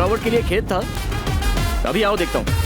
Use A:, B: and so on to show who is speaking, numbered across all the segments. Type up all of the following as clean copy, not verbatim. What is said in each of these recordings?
A: सजावट के लिए खेत था। अभी आओ देखता हूँ।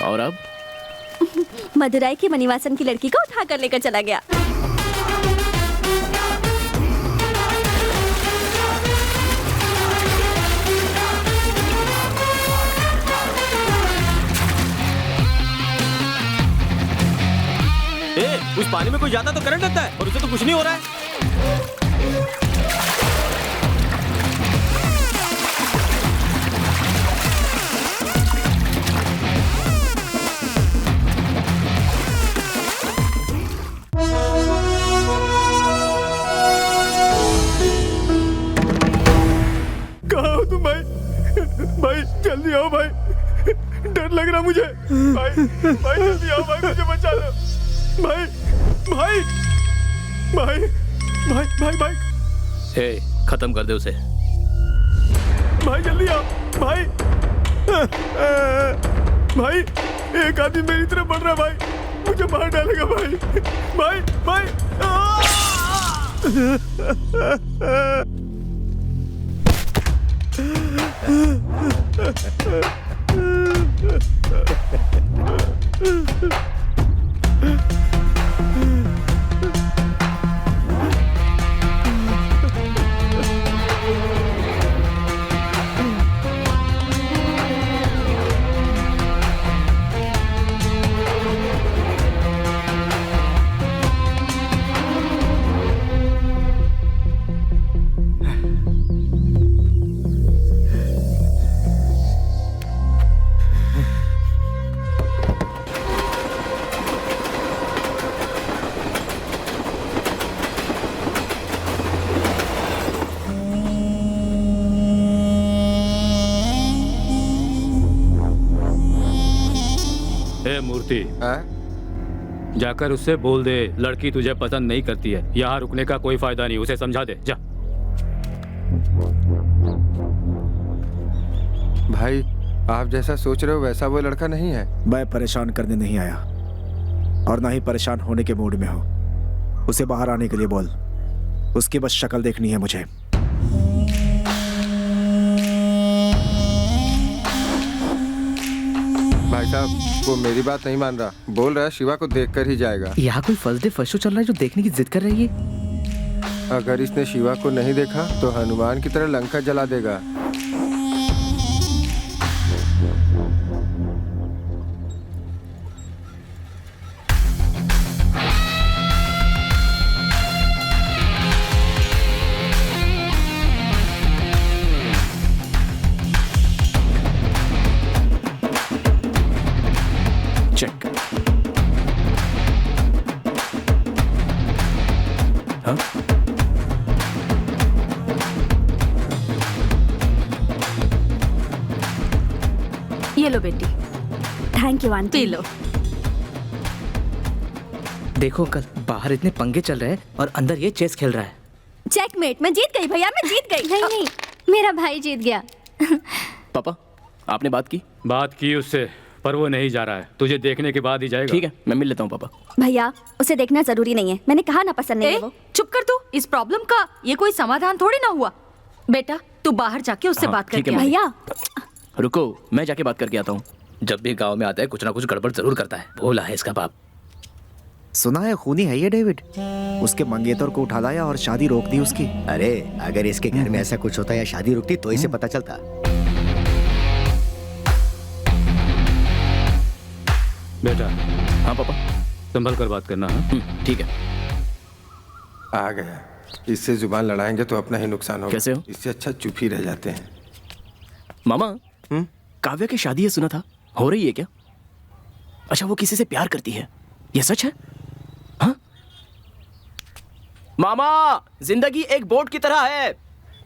A: और अब
B: मदुराई की मणिवासन की लड़की को उठा कर लेकर चला गया।
A: उस पानी में कोई जाता तो करंट लगता है और उसे तो कुछ नहीं हो रहा है।
C: कहाँ हो तुम भाई? भाई जल्दी आओ भाई, डर लग रहा मुझे। भाई भाई जल्दी आओ भाई, मुझे बचा लो भाई। भाई भाई भाई भाई भाई
A: हे, खत्म कर दे उसे।
C: भाई जल्दी आओ भाई। भाई एक आदमी मेरी तरफ बढ़ रहा है भाई, मुझे मार डालेगा भाई। भाई भाई
A: मूर्ति, जाकर उससे बोल दे लड़की तुझे पसंद नहीं करती है। यहाँ रुकने का कोई फायदा नहीं, उसे समझा दे। जा।
D: भाई आप जैसा सोच रहे हो वैसा वो लड़का नहीं है।
E: मैं परेशान करने नहीं आया और ना ही परेशान होने के मूड में हूँ। उसे बाहर आने के लिए बोल, उसकी बस शक्ल देखनी है मुझे।
D: भाई साहब वो मेरी बात नहीं मान रहा, बोल रहा है शिवा को देखकर ही जाएगा।
F: यहाँ कोई फर्स्ट डे फर्स्ट शो चल रहा है जो देखने की जिद कर रही है।
D: अगर इसने शिवा को नहीं देखा तो हनुमान की तरह लंका जला देगा।
E: चेक। हाँ?
B: ये लो बेटी। Thank you aunty.
G: P low.
F: देखो कल बाहर इतने पंगे चल रहे हैं और अंदर ये चेस खेल रहा है।
B: चेकमेट, मैं जीत गई भैया, मैं जीत गई। नहीं नहीं, मेरा भाई जीत गया।
A: पापा आपने बात की?
H: बात की उससे,
A: पर वो नहीं जा रहा है, तुझे देखने के बाद ही जाएगा।
F: ठीक है, मैं मिल लेता हूँ पापा।
B: भैया उसे देखना जरूरी नहीं है, मैंने कहा ना पसंद नहीं है वो।
G: चुप कर तू, इस प्रॉब्लम का ये कोई समाधान थोड़ी ना हुआ। बेटा तू बाहर जाके उससे
F: हाँ,
G: बात
F: ठीक
G: करके
F: है,
G: आ।
B: भैया
F: रुको, मैं जाके बात करके आता हूँ। जब भी गांव में आता है कुछ ना कुछ गड़बड़ जरूर करता है। भोला है इसका बाप।
E: सुना है खूनी है ये डेविड। उसके मंगेतर को उठा लाया और शादी रोक दी उसकी।
H: अरे अगर इसके घर में ऐसा कुछ होता या शादी रुकती तो इसे पता चलता।
A: बेटा
F: हाँ पापा।
A: संभल कर बात करना।
F: ठीक है।
D: आ गया। इससे जुबान लड़ाएंगे तो अपना ही नुकसान होगा।
F: कैसे हो?
D: इससे अच्छा चुप ही रह जाते हैं।
F: मामा, काव्या की शादी है सुना था, हो रही है क्या? अच्छा, वो किसी से प्यार करती है, ये सच है? हाँ? मामा, जिंदगी एक बोट की तरह है,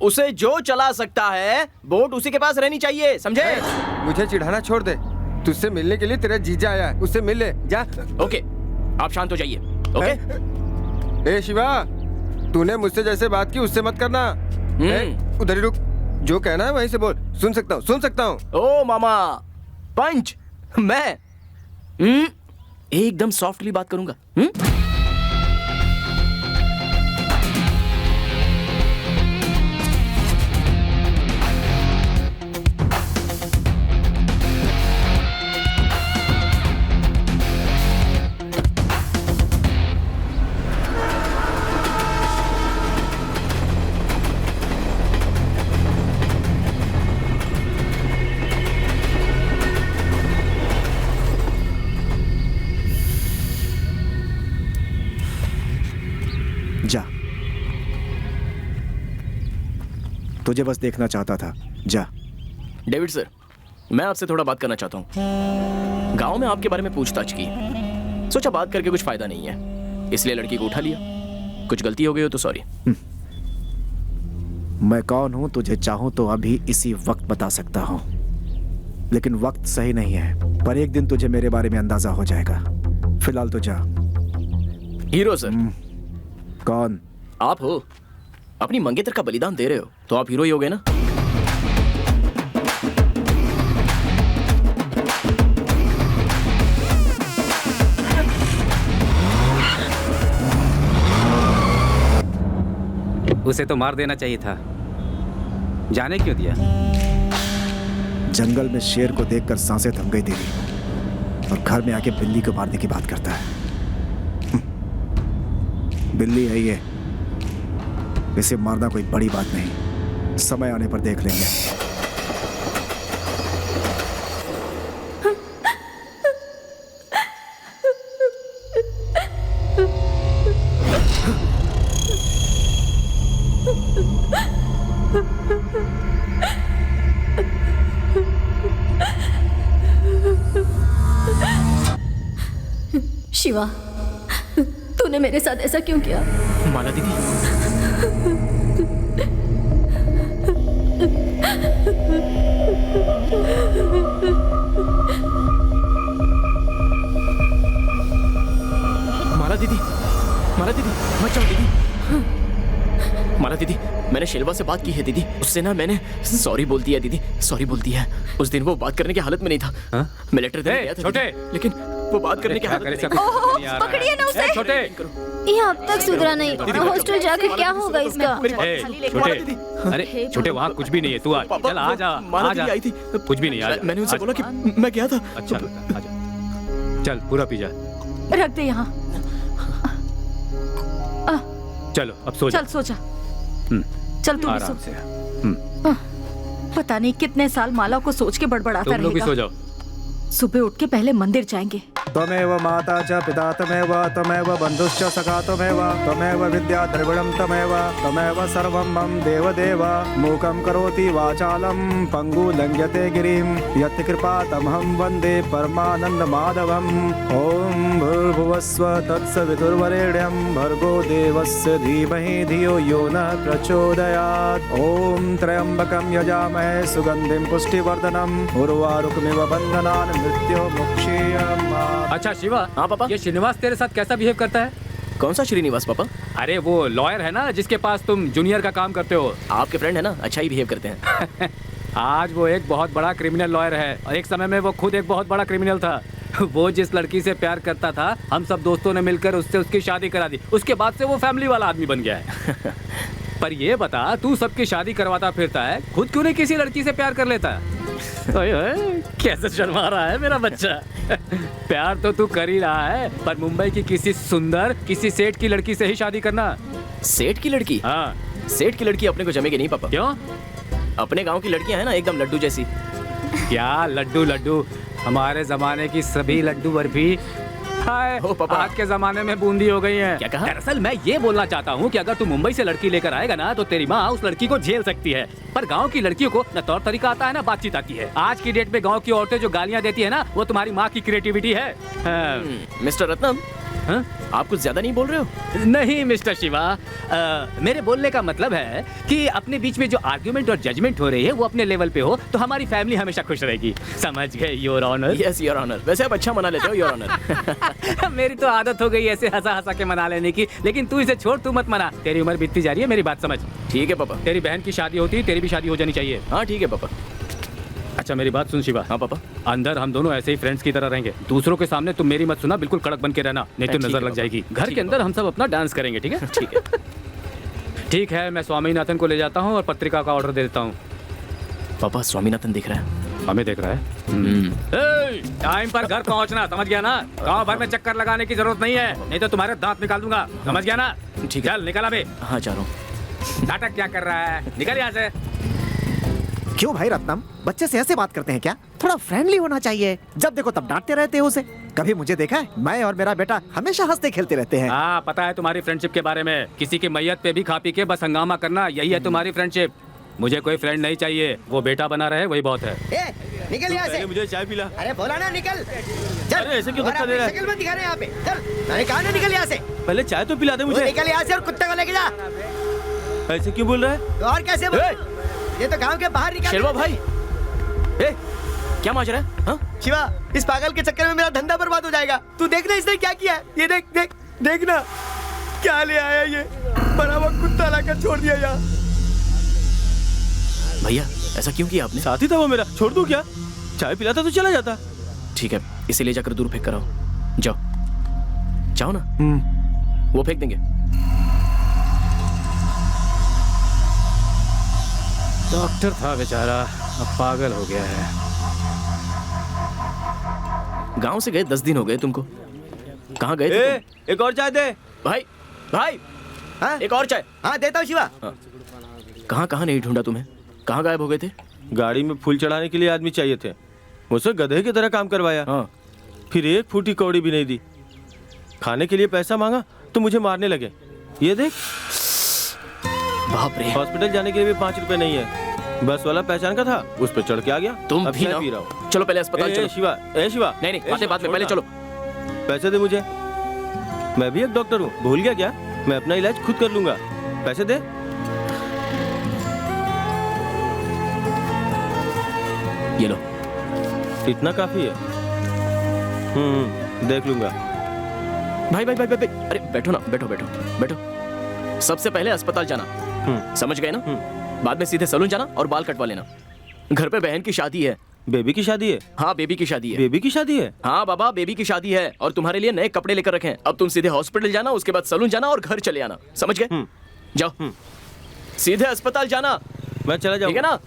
F: उसे जो चला सकता है बोट उसी के पास रहनी चाहिए, समझे?
D: मुझे चिढ़ाना छोड़ दे। तुझसे मिलने के लिए तेरा जीजा आया है, उससे मिल ले जा।
F: ओके, आप शांत हो जाइए। ओके?
D: ए शिवा, तूने मुझसे जैसे बात की उससे मत करना। उधर ही रुक, जो कहना है वहीं से बोल। सुन सकता हूँ।
F: ओ मामा, पंच, मैं एकदम सॉफ्टली बात करूंगा।
E: जा, तुझे बस देखना चाहता था, जा।
F: डेविड सर, मैं आपसे थोड़ा बात करना चाहता हूँ। गांव में आपके बारे में पूछताछ की, सोचा बात करके कुछ फायदा नहीं है, इसलिए लड़की को उठा लिया। कुछ गलती हो गई हो तो सॉरी।
E: मैं कौन हूं तुझे चाहूं तो अभी इसी वक्त बता सकता हूं, लेकिन वक्त सही नहीं है। पर एक दिन तुझे मेरे बारे में अंदाजा हो जाएगा। फिलहाल तो जा।
F: Hero sir.
E: कौन?
F: आप हो, अपनी मंगेतर का बलिदान दे रहे हो तो आप हीरो ही हो गए ना।
I: उसे तो मार देना चाहिए था, जाने क्यों दिया?
E: जंगल में शेर को देखकर सांसें थम गई तेरी, और घर में आके बिल्ली को मारने की बात करता है। बिल्ली है ये, इसे मारना कोई बड़ी बात नहीं, समय आने पर देख लेंगे।
G: शिवा, तूने मेरे साथ ऐसा क्यों किया?
F: माला दीदी, माला दीदी, माला दीदी, मत जाओ दीदी। माला दीदी, मैंने शेलवा से बात की है दीदी, उससे ना मैंने सॉरी बोल दिया दीदी, सॉरी बोल दिया है। उस दिन वो बात करने की हालत में नहीं था।
A: हाँ?
F: मैं लेटर देने गया था
A: छोटे,
F: लेकिन वो बात करने की हालत में नहीं था।
G: पकड़िए ना उसे।
A: छोटे,
B: ये अब तक सुधरा नहीं, हॉस्टल जाकर क्या होगा इसका?
A: छोटे, अरे छोटे, वहाँ कुछ भी नहीं है, तू आ, चल आ जा, आ जा।
F: आई थी,
A: कुछ भी नहीं, आ जा।
F: मैंने उनसे बोला कि मैं गया था।
A: अच्छा लगा, आ जा, चल पूरा पी जा।
G: रख दे यहाँ।
A: चलो अब सो जा।
G: चल सो जा। चल तू भी
A: आराम
G: सो।
A: से।
G: पता नहीं कितने साल माला को सोच के बड़बड़ाता
A: तुम लोग भी सो
G: रहेगा।
A: जाओ।
G: सुबह उठ के पहले मंदिर जाएंगे।
E: त्वमेव माता च पिता त्वमेव, त्वमेव बन्धुश्च सखा त्वमेव, त्वमेव विद्या द्रविणं त्वमेव, त्वमेव सर्वं मम देवदेव। मूकं करोति वाचालं पंगु लंघ्यते गिरिं, यत् कृपातमहं वन्दे परमानंद माधवम्। ओम भूर्भुवस्व तत्सवितुर्वरेण्यं भर्गो देवस्य धीमहि धियो यो नः प्रचोदयात्। ओम त्र्यंबकं यजामहे सुगंधिं पुष्टिवर्धनम्, उर्वारुकमिव बन्धनान् मृत्युमुक्षीयमामृतात्।
A: अच्छा शिवा।
F: हाँ पापा।
A: ये श्रीनिवास तेरे साथ कैसा बिहेव करता है?
F: कौन सा श्रीनिवास पापा?
A: अरे वो लॉयर है ना जिसके पास तुम जूनियर का काम करते हो।
F: आपके फ्रेंड है ना, अच्छा ही बिहेव करते हैं।
A: आज वो एक बहुत बड़ा क्रिमिनल लॉयर है और एक समय में वो खुद एक बहुत बड़ा क्रिमिनल था। वो जिस लड़की से प्यार करता था, हम सब दोस्तों ने मिलकर उससे उसकी शादी करा दी। उसके बाद से वो फैमिली वाला आदमी बन गया है। पर ये बता, तू सबकी शादी करवाता फिरता है, खुद क्यों नहीं किसी लड़की से प्यार कर लेता? ओए ओए, कैसे शर्मा रहा है मेरा बच्चा। प्यार तो तू कर ही रहा है, पर मुंबई की किसी सुंदर, किसी सेठ की लड़की से ही शादी करना।
F: सेठ की लड़की?
A: हाँ।
F: सेठ की लड़की अपने को जमेगी नहीं पापा।
A: क्यों?
F: अपने गांव की लड़कियां हैं ना, एकदम लड्डू जैसी।
A: क्या लड्डू लड्डू? हमारे जमाने की सभी लड्डू बर्फी हाय आज के जमाने में बूंदी हो गई है।
F: क्या कहा?
A: दरअसल मैं ये बोलना चाहता हूँ कि अगर तू मुंबई से लड़की लेकर आएगा ना, तो तेरी माँ उस लड़की को झेल सकती है, पर गांव की लड़कियों को न तौर तरीका आता है ना बातचीत आती है। आज की डेट में गांव की औरतें जो गालियाँ देती है ना, वो तुम्हारी माँ की क्रिएटिविटी है।
F: मिस्टर रत्नम,
A: हाँ?
F: आप कुछ ज्यादा नहीं बोल रहे हो?
A: नहीं मिस्टर शिवा, मेरे बोलने का मतलब है कि अपने बीच में जो आर्ग्यूमेंट और जजमेंट हो रही है वो अपने लेवल पे हो तो हमारी फैमिली हमेशा खुश रहेगी। समझ गए your honour?
F: Yes your honour. वैसे आप अच्छा मना लेते हो योर ऑनर।
A: मेरी तो आदत हो गई ऐसे हंसा हंसा के मना लेने की, लेकिन तू इसे छोड़, तू मत मना। तेरी उम्र बीतती जा रही है, मेरी बात समझ।
F: ठीक है पापा।
A: तेरी बहन की शादी होती, तेरी भी शादी हो जानी चाहिए।
F: हाँ ठीक है पापा।
A: अच्छा मेरी बात सुन शिवा।
F: हाँ पापा।
A: अंदर हम दोनों ऐसे ही फ्रेंड्स की तरह रहेंगे, दूसरों के सामने तुम मेरी मत सुना, बिल्कुल कड़क बन के रहना, नहीं तो
F: ठीक
A: नजर
F: है
A: लग जाएगी। घर के अंदर हम सब अपना डांस करेंगे, ठीक है?
F: ठीक है।
A: ठीक है, मैं स्वामीनाथन को ले जाता हूँ और पत्रिका का ऑर्डर दे देता हूँ।
F: पापा स्वामीनाथन दिख रहा है।
A: हमें देख रहा है। टाइम पर घर पहुँचना, समझ गया ना? गाँव भर में चक्कर लगाने की जरूरत नहीं है, नहीं तो तुम्हारे दांत निकाल दूंगा, समझ गया ना?
F: ठीक है।
A: चल निकल अबे।
F: हाँ जा रहा हूँ।
A: नाटक क्या कर रहा है? निकल यहाँ से।
H: क्यों भाई रत्नम, बच्चे से ऐसे बात करते हैं क्या? थोड़ा फ्रेंडली होना चाहिए। जब देखो तब डांटते रहते हो उसे। कभी मुझे देखा है? मैं और मेरा बेटा हमेशा हंसते खेलते रहते हैं।
A: हाँ पता है तुम्हारी फ्रेंडशिप के बारे में, किसी की मैयत पे भी खा पी के बस हंगामा करना, यही है तुम्हारी फ्रेंडशिप। मुझे कोई फ्रेंड नहीं चाहिए, वो बेटा बना रहे वही बहुत है।
H: निकल यहाँ से।
C: मुझे चाय पिला।
H: अरे बोला ना निकल। चल।
C: अरे ऐसे क्यों धक्का दे रहा है?
H: शक्ल मत दिखा रहे यहाँ पे। चल। मैंने कहा ना निकल यहाँ से।
C: पहले चाय तो पिला दे मुझे।
H: निकल यहाँ से और कुत्ते को लेके जा।
C: ऐसे क्यों बोल रहा है?
H: तो और कैसे बोल? ये तो गांव के बाहर निकल।
F: शेरवा भाई, क्या माजरा है? हाँ?
H: शिवा, इस पागल के चक्कर में मेरा धंधा बर्बाद हो जाएगा। तू देखना इसने क्या किया है। ये देख देख देखना क्या ले आया ये। बड़ा वो कुत्ता लाकर छोड़ दिया यार।
F: भैया ऐसा क्यों किया आपने?
C: साथी था वो मेरा, छोड़ दूं क्या? चाय पिलाता तो चला जाता।
F: ठीक है, इसे ले जाकर दूर फेंक कर आओ। जाओ जाओ ना। वो फेंक देंगे।
A: डॉक्टर था बेचारा, अब पागल हो गया है।
F: गांव से गए 10 दिन हो गए तुमको। कहाँ गए थे तुम?
C: एक और चाय दे।
F: भाई भाई,
H: हाँ?
F: एक और चाय।
H: हाँ देता हूँ शिवा।
F: कहाँ कहाँ नहीं ढूंढा तुम्हें? कहाँ गायब हो गए थे?
C: गाड़ी में फूल चढ़ाने के लिए आदमी चाहिए थे, मुझसे गधे की तरह काम करवाया।
F: हाँ।
C: फिर एक फूटी कौड़ी भी नहीं दी। खाने के लिए पैसा मांगा तो मुझे मारने लगे। ये देख,
F: बाप रे।
C: हॉस्पिटल जाने के लिए भी 5 रुपए नहीं है। बस वाला पहचान का था, उस पर चढ़ के आ गया।
F: तुम
C: अब
F: भी
C: चाय
F: ना।
C: पी रहा हूँ।
F: चलो पहले अस्पताल चलो।
C: शिवा, शिवा।
F: नहीं नहीं, बात में पहले चलो।
C: पैसे दे मुझे, मैं भी एक डॉक्टर हूँ, भूल गया क्या? मैं अपना इलाज खुद कर लूंगा, पैसे दे।
F: ये लो।
C: इतना काफी है? देख लूंगा।
F: भाई भाई भाई भाई, अरे बैठो ना, बैठो बैठो बैठो। सबसे पहले अस्पताल जाना, समझ गए ना? बाद में सीधे सैलून जाना और बाल कटवा लेना। घर पे बहन की शादी है।
C: बेबी की शादी है?
F: हाँ बेबी की शादी है।
C: बेबी की शादी है?
F: हाँ बाबा, बेबी की शादी है और तुम्हारे लिए नए कपड़े लेकर रखे हैं। अब तुम सीधे हॉस्पिटल जाना, उसके बाद सैलून जाना और घर चले आना, समझ गए? जाओ, सीधे अस्पताल जाना।
C: मैं चला जाऊंगा।
F: ठीक है ना?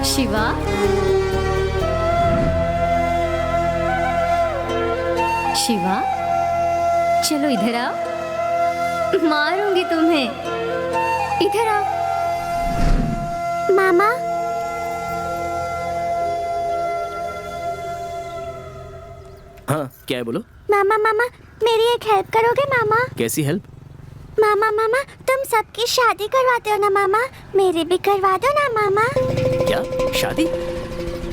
B: शिवा, शिवा, चलो इधर आओ, मारूंगी तुम्हें। इधर आओ। मामा
F: हाँ क्या है बोलो।
B: मामा मामा मेरी एक हेल्प करोगे मामा?
F: कैसी हेल्प?
B: मामा मामा तुम सबकी शादी करवाते हो ना मामा, मेरी भी करवा दो ना मामा।
F: क्या शादी?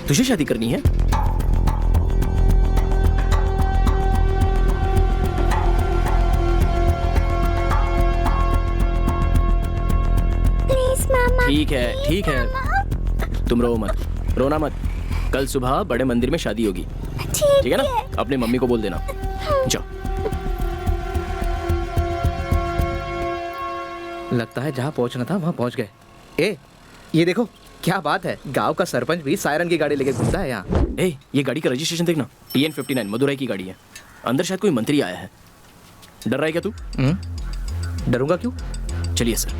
F: तुझे शादी करनी है?
B: प्लीज मामा।
F: ठीक है तुम रो मत, रोना मत। कल सुबह बड़े मंदिर में शादी होगी, ठीक है ना? अपने मम्मी को बोल देना। जाओ।
J: लगता है जहाँ पहुँचना था वहाँ पहुँच गए। ए ये देखो क्या बात है, गांव का सरपंच भी सायरन की गाड़ी लेके घूमता है यहाँ।
F: ए ये गाड़ी का रजिस्ट्रेशन देखना, TN59 मदुरई की गाड़ी है। अंदर शायद कोई मंत्री आया है। डर रहा है क्या तू?
J: डरूंगा क्यों?
F: चलिए सर।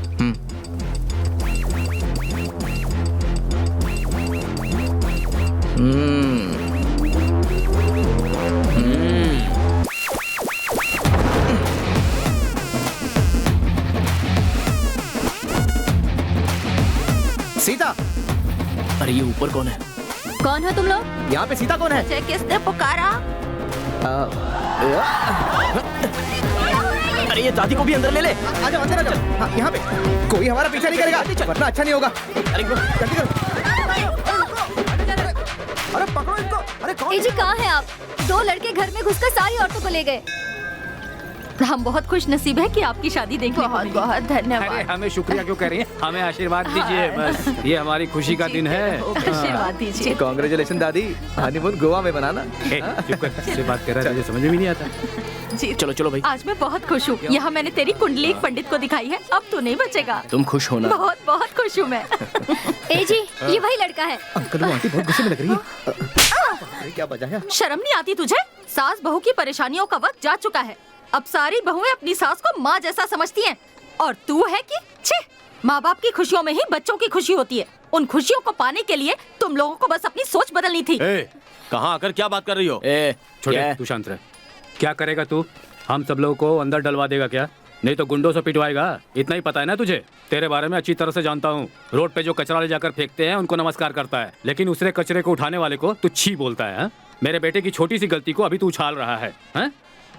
J: सीता,
F: अरे ये ऊपर कौन है?
G: कौन है तुम लोग?
J: यहाँ पे सीता कौन है?
G: मुझे किसने पुकारा?
F: अरे ये दादी को भी अंदर ले ले।
J: आ जाओ अंदर आ जाओ। हाँ, यहाँ पे कोई हमारा पीछा नहीं करेगा, वरना अच्छा नहीं होगा।
F: अरे
J: जल्दी करो। अरे पकड़ो इनको। अरे कौन?
B: ए जी कहाँ हैं आप? 2 लड़के घर में घुसकर सारी औरतों को ले गए।
G: हम बहुत खुश नसीब है कि आपकी शादी देखने को मिली। बहुत
A: अरे
G: धन्यवाद।
A: हमें शुक्रिया क्यों कर रही हैं? हमें आशीर्वाद दीजिए बस, ये हमारी खुशी का दिन है।
G: आशीर्वाद दीजिए।
J: कांग्रेचुलेशन दादी, हनीमून गोवा में बनाना।
A: ए, चुप कर, किससे बात कर रहा है? मुझे समझ में भी नहीं आता।
G: जी
F: चलो चलो भाई।
G: आज मैं बहुत खुश हूँ। यहाँ मैंने तेरी कुंडली एक पंडित को दिखाई है, अब तू नहीं बचेगा।
F: तुम खुश हो ना?
G: बहुत बहुत खुश हूँ मैं।
B: ए जी ये वही लड़का है।
J: अंकल वो आंटी बहुत गुस्से में लग रही है। अरे क्या बजाया?
G: शर्म नहीं आती तुझे? सास बहू की परेशानियों का वक्त जा चुका है। अब सारी बहुएं अपनी सास को माँ जैसा समझती हैं, और तू है कि छे, माँ बाप की खुशियों में ही बच्चों की खुशी होती है। उन खुशियों को पाने के लिए तुम लोगों को बस अपनी सोच बदलनी थी।
C: कहाँ आकर क्या बात कर रही हो?
A: छोटे तू शांत रह। क्या करेगा तू? हम सब लोगों को अंदर डलवा देगा क्या? नहीं तो गुंडों से पिटवाएगा। इतना ही पता है ना तुझे? तेरे बारे में अच्छी तरह से जानता हूँ। रोड पे जो कचरा ले जाकर फेंकते हैं उनको नमस्कार करता है, लेकिन उसरे कचरे को उठाने वाले को तू छी बोलता है। मेरे बेटे की छोटी सी गलती को अभी तू उछाल रहा है।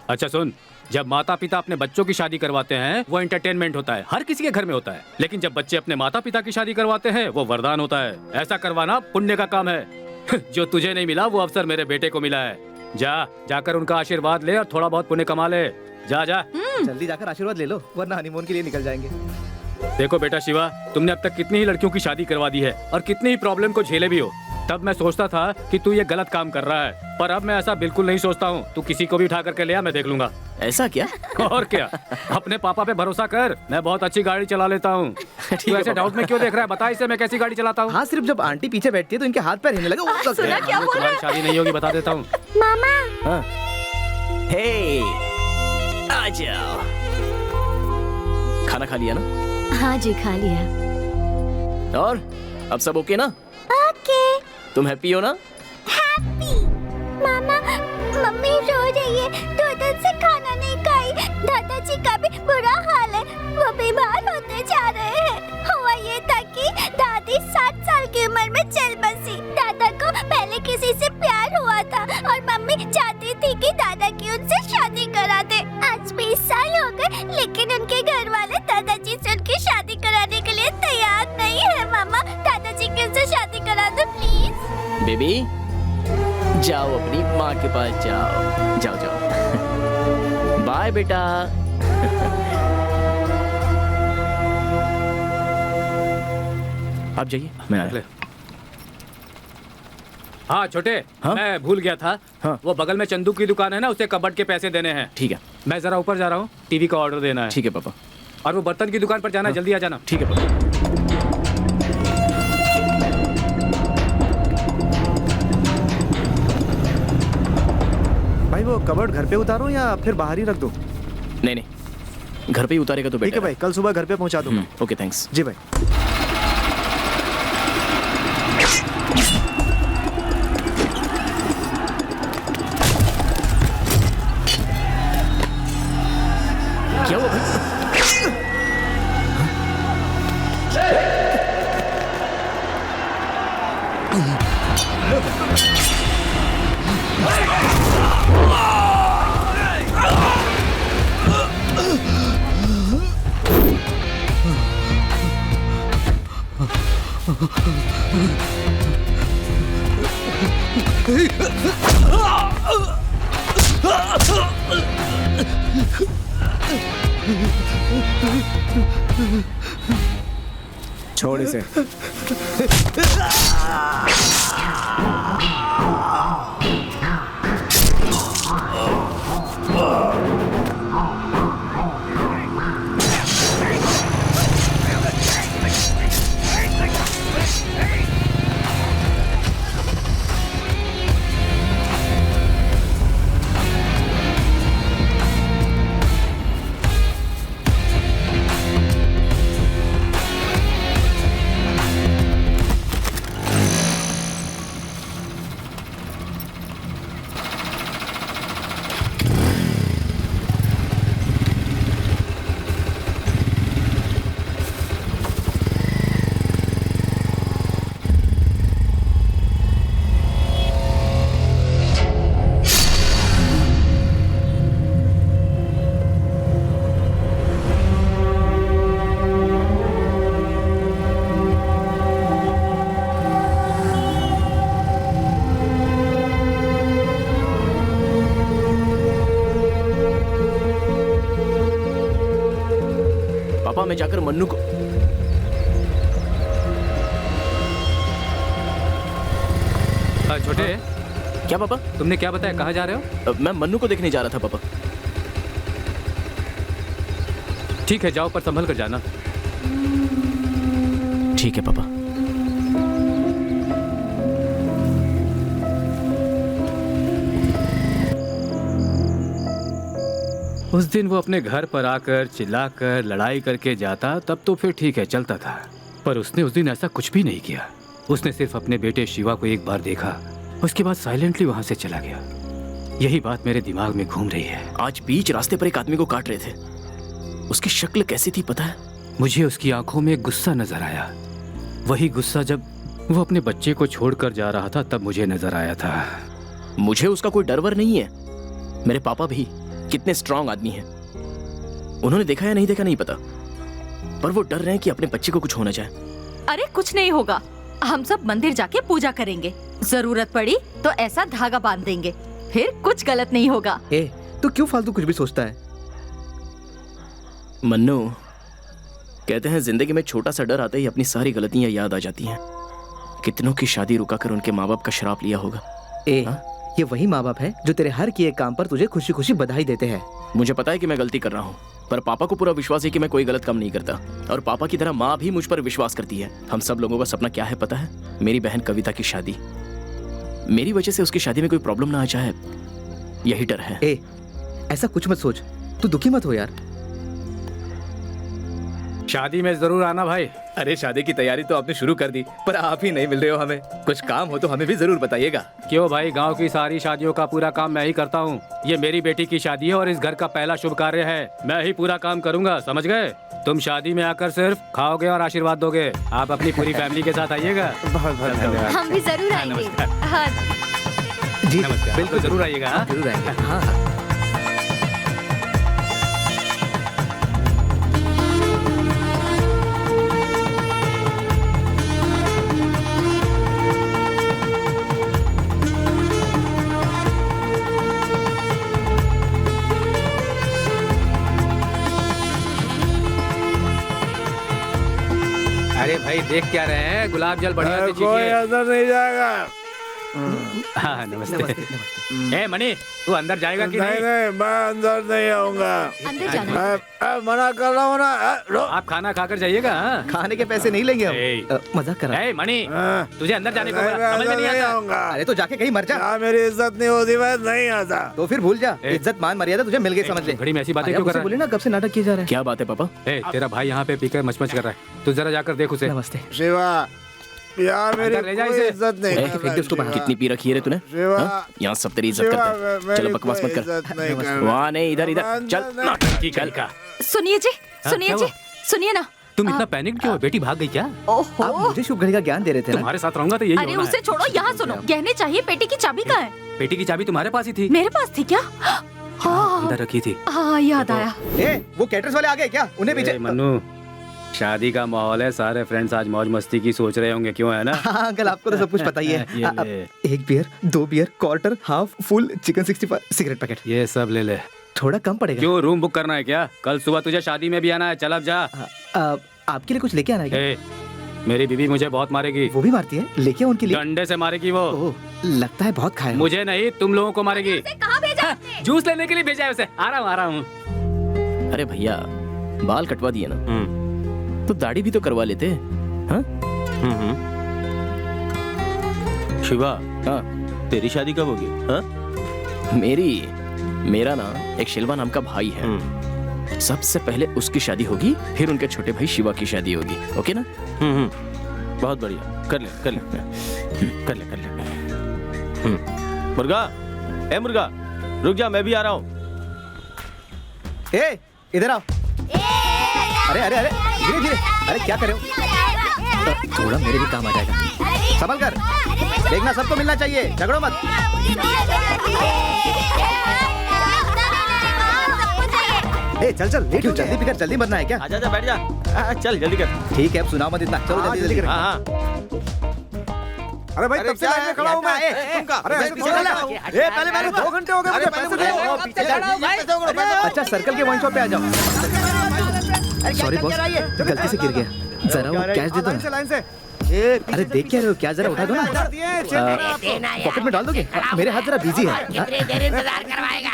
A: अच्छा सुन, जब माता पिता अपने बच्चों की शादी करवाते हैं वो एंटरटेनमेंट होता है, हर किसी के घर में होता है। लेकिन जब बच्चे अपने माता पिता की शादी करवाते हैं वो वरदान होता है। ऐसा करवाना पुण्य का काम है। जो तुझे नहीं मिला वो अवसर मेरे बेटे को मिला है। जाकर उनका आशीर्वाद ले और थोड़ा बहुत पुण्य कमा ले। जा
J: जल्दी जाकर आशीर्वाद ले लो, वरना हनीमून के लिए निकल जाएंगे।
A: देखो बेटा शिवा, तुमने अब तक कितनी ही लड़कियों की शादी करवा दी है और कितनी ही प्रॉब्लम को झेले भी हो। तब मैं सोचता था कि तू ये गलत काम कर रहा है, पर अब मैं ऐसा बिल्कुल नहीं सोचता हूँ। तू किसी को भी उठा करके ले आ, मैं देख लूंगा।
F: ऐसा क्या?
A: और क्या, अपने पापा पे भरोसा कर। मैं बहुत अच्छी गाड़ी चला लेता हूँ। तू ऐसे डाउट में क्यों देख रहा है? बता इसे मैं कैसी गाड़ी चलाता हूँ।
J: हाँ सिर्फ जब आंटी पीछे बैठती है तो इनके हाथ पैर हिलने लगे।
G: सुना क्या बोल रहा है?
A: शादी नहीं होगी बता देता हूँ।
B: मामा
F: हे आ जाओ। खाना खा लिया ना?
B: हाँ जी खा लिया।
F: और अब सब ओके ना?
B: ओके।
F: तुम हैप्पी हो ना?
B: हैप्पी। मामा मम्मी रो रही है, 2 दिन से खाना नहीं खाई। दादाजी का भी बुरा हाल है, वो बीमार होते जा रहे हैं। हुआ ये था कि दादी 60 साल की उम्र में चल बसी। दादा को पहले किसी से प्यार हुआ था और मम्मी चाहती थी कि दादा की उनसे शादी करा दे। आज 20 साल हो गए, लेकिन उनके घर वाले दादाजी से उनकी शादी कराने के लिए तैयार नहीं है। मामा दादाजी की उनसे शादी करा दो प्लीज।
F: बेबी जाओ अपनी माँ के पास जाओ। जाओ जाओ। बाय बेटा। आप जाइए, मैं आ रहा।
A: हाँ छोटे,
F: हाँ?
A: मैं भूल गया था।
F: हाँ?
A: वो बगल में चंदू की दुकान है ना, उसे कबर्ड के पैसे देने हैं।
F: ठीक है।
A: मैं जरा ऊपर जा रहा हूँ, टीवी का ऑर्डर देना है।
F: ठीक है पापा।
A: और वो बर्तन की दुकान पर जाना है, जल्दी आ जाना।
F: ठीक है पापा।
E: भाई वो कबर्ड घर पे उतारूं या फिर बाहर ही रख दूं?
F: नहीं नहीं, घर पे ही उतारेगा तो
E: ठीक
F: बेटर
E: है भाई, कल सुबह घर पे पहुंचा दूंगा।
F: Okay thanks.
E: जी भाई।
F: क्या हुआ भाई?
E: छोड़ इसे।
F: पापा मैं जाकर मन्नू को
A: छोटे,
F: क्या पापा?
A: तुमने क्या बताया, कहाँ जा रहे हो?
F: मैं मन्नू को देखने जा रहा था पापा।
A: ठीक है, जाओ पर संभल कर जाना।
F: ठीक है पापा।
A: उस दिन वो अपने घर पर आकर चिल्लाकर लड़ाई करके जाता तब तो फिर ठीक है, चलता था। पर उसने उस दिन ऐसा कुछ भी नहीं किया। उसने सिर्फ अपने बेटे शिवा को एक बार देखा, उसके बाद साइलेंटली वहां से चला गया। यही बात मेरे दिमाग में घूम रही है।
F: आज बीच रास्ते पर एक आदमी को काट रहे थे। उसकी शक्ल कैसी थी पता है?
A: मुझे उसकी आंखों में गुस्सा नजर आया। वही गुस्सा जब वो अपने बच्चे को छोड़कर जा रहा था तब मुझे नजर आया था।
F: मुझे उसका कोई डर वर नहीं है। मेरे पापा भी कितने स्ट्रांग आदमी हैं। उन्होंने देखा या नहीं देखा नहीं पता, पर वो डर रहे हैं कि अपने बच्चे को कुछ हो ना जाए।
G: अरे कुछ नहीं होगा, हम सब मंदिर जाके पूजा करेंगे। जरूरत पड़ी तो ऐसा धागा बांध देंगे, फिर कुछ गलत नहीं होगा।
J: ए, तू क्यों फालतू कुछ भी सोचता है?
F: मन्नू, कहते हैं जिंदगी में छोटा सा डर आते ही अपनी सारी गलतियां याद आ जाती हैं। कितनों की शादी रुकाकर उनके माँ बाप का शराप लिया होगा।
J: ये वही माँ बाप है जो तेरे हर किए काम पर तुझे खुशी खुशी बधाई देते हैं।
F: मुझे पता है कि मैं गलती कर रहा हूँ, पर पापा को पूरा विश्वास है कि मैं कोई गलत काम नहीं करता। और पापा की तरह माँ भी मुझ पर विश्वास करती है। हम सब लोगों का सपना क्या है पता है? मेरी बहन कविता की शादी। मेरी वजह से उसकी शादी में कोई प्रॉब्लम ना आ जाए, यही डर है।
J: ऐसा कुछ मत सोच, तू दुखी मत हो यार।
A: शादी में जरूर आना भाई।
J: अरे शादी की तैयारी तो आपने शुरू कर दी, पर आप ही नहीं मिल रहे हो हमें। कुछ काम हो तो हमें भी जरूर बताइएगा।
A: क्यों भाई, गांव की सारी शादियों का पूरा काम मैं ही करता हूँ। ये मेरी बेटी की शादी है और इस घर का पहला शुभ कार्य है। मैं ही पूरा काम करूँगा, समझ गए? तुम शादी में आकर सिर्फ खाओगे और आशीर्वाद दोगे। आप अपनी पूरी फैमिली के साथ आइएगा।
E: बहुत बहुत धन्यवाद।
B: हम भी जरूर आएंगे। हाँ
J: जी
A: नमस्कार, बिल्कुल जरूर आइएगा। हाँ?
J: जरूर आएंगे। हाँ।
A: अरे भाई देख क्या रहे हैं, गुलाब जल बढ़िया से
C: कोई
A: चीखिए।
C: अंदर नहीं जाएगा।
A: हाँ नमस्ते। ए मणि, तू अंदर जाएगा कि
C: नहीं
A: नहीं?
C: नहीं, मैं अंदर नहीं आऊंगा।
G: अंदर जाना है।
C: मना कर रहा हूँ ना।
A: आप खाना खाकर जाइएगा। हाँ?
J: खाने के पैसे नहीं लेंगे
A: ए।
J: हम। मजाक कर रहा हूँ।
A: ए मणि, तुझे अंदर जाने को
C: नहीं,
A: बोला,
C: मैं
A: समझ में
C: अंदर
A: नहीं
C: नहीं
A: आता?
C: आऊंगा।
J: अरे तो जाके कहीं मर जा।
C: यहाँ मेरी इज्जत नहीं होती, मैं नहीं आता।
J: तो फिर भूल जा।
A: ए।
J: इज्जत मान मर्यादा तुझे मिल गई, समझ ले।
A: घड़ी में ऐसी बातें
J: अरे
A: क्यों
J: आप
A: कर
J: उसे
A: रहा
J: बोले ना, कब से नाटक किए जा रहे हैं।
F: क्या बात है पापा?
A: है? तेरा भाई यहाँ पे पीकर मचमच कर रहा है, तू जरा जाकर देख उसे।
J: नमस्ते।
C: शिवा, यहाँ मेरी
A: अंदर ले जा
C: कोई
A: इसे।
C: इज्जत नहीं
F: ए,
C: कर
J: फेंक दे उसको बाहर।
F: कितनी पी रखी है रे तूने?
C: शिवा,
F: हाँ? यहाँ सब तेरी इज्जत
C: शिवा,
F: करते हैं।
C: मेरी
F: चलो बकवास
C: कोई
F: मत कर।
C: इज्जत नहीं कर रहा।
F: वहाँ नहीं, इधर इधर
C: मैं
F: चल।
C: अंदर नहीं-
A: ठीक है का।
G: सुनिए जी,
A: हाँ,
G: सुनिए
A: क्या
G: जी,
A: हुआ?
G: सुनिए ना।
A: तुम इतना पैनिक क्यों हो? बेटी भाग गई क्या?
G: ओहो
J: आप मुझे शुभ घड़ी का ज्ञान दे रहे थे ना?
A: तुम्हारे साथ रहूंगा तो यही
G: अरे
A: होना
G: उसे
A: है।
G: छोड़ो, यहाँ सुनो। गहने चाहिए, पेटी की चाबी कहाँ है?
A: बेटी की चाबी तुम्हारे पास ही थी।
G: मेरे पास थी क्या? हाँ
A: अंदर रखी थी।
G: हाँ याद आया।
J: वो कैटरर्स वाले आ गए क्या? उन्हें
A: ए, मन्नू, शादी का माहौल है, सारे फ्रेंड्स आज मौज मस्ती की सोच रहे होंगे, क्यों है ना?
J: हाँ अंकल, आपको तो सब कुछ पता ही है।
A: ये ले।
J: एक beer, 2 beer, quarter, half, full, chicken 65, cigarette packet.
A: ये सब ले ले।
J: थोड़ा कम पड़ेगा।
A: क्यों, रूम बुक करना है क्या? कल सुबह तुझे शादी में भी आना है, चल अब जा।
J: आपके लिए कुछ लेके आना है क्या?
A: ए, मेरी बीवी मुझे बहुत मारेगी।
J: वो भी मारती है? लेके आओ उनके लिए।
A: डंडे से मारेगी वो।
J: ओह, लगता है बहुत खाया।
A: मुझे नहीं, तुम लोगों को मारेगी।
G: कहाँ भेजा आपने?
A: जूस लेने के लिए भेजा है उसे। आ रहा हूँ।
F: अरे भैया, बाल कटवा दिए ना, तो दाढ़ी भी तो करवा लेते। हाँ?
C: शिवा,
F: हाँ,
C: तेरी शादी कब होगी? हाँ?
F: मेरा ना एक शिल्वा नाम का भाई है। सबसे पहले उसकी शादी होगी, फिर उनके छोटे भाई शिवा की शादी होगी। ओके ना?
C: बहुत बढ़िया, कर ले कर ले कर ले कर ले। मुर्गा, ए मुर्गा, रुक जा, मैं भी आ रहा हूँ।
J: ए, इधर आओ। अरे अरे अरे, धीरे धीरे। अरे क्या कर रहे हो? थोड़ा मेरे भी काम आ जाएगा। संभल कर देखना, सबको मिलना चाहिए, झगड़ो मत। ए चल चल, लेट हो, जल्दी पिकर, जल्दी बनना है क्या?
C: आजा जा, बैठ जा। चल जल्दी कर।
J: ठीक है, अब सुनाओ मत इतना, चलो जल्दी जल्दी कर।
C: हाँ हाँ।
E: अरे भाई, तब से लाइन में खड़ा हूँ मैं। अरे ऐसे थोड़ा ना।
C: पहले मैंने
E: 2 घंटे हो गए मुझे, पैसे दो।
J: अच्छा, सर्कल के वाइन शॉप पे आ जाओ। सॉरी बॉस, गलती से गिर गया। जरा वो कैश दे दो
E: लाइन से,
J: ना।
E: लाइन से।
J: अरे देख क्या रहे हो, क्या जरा उठा दो ना। पॉकेट में डाल दोगे? मेरे हाथ जरा बिजी है।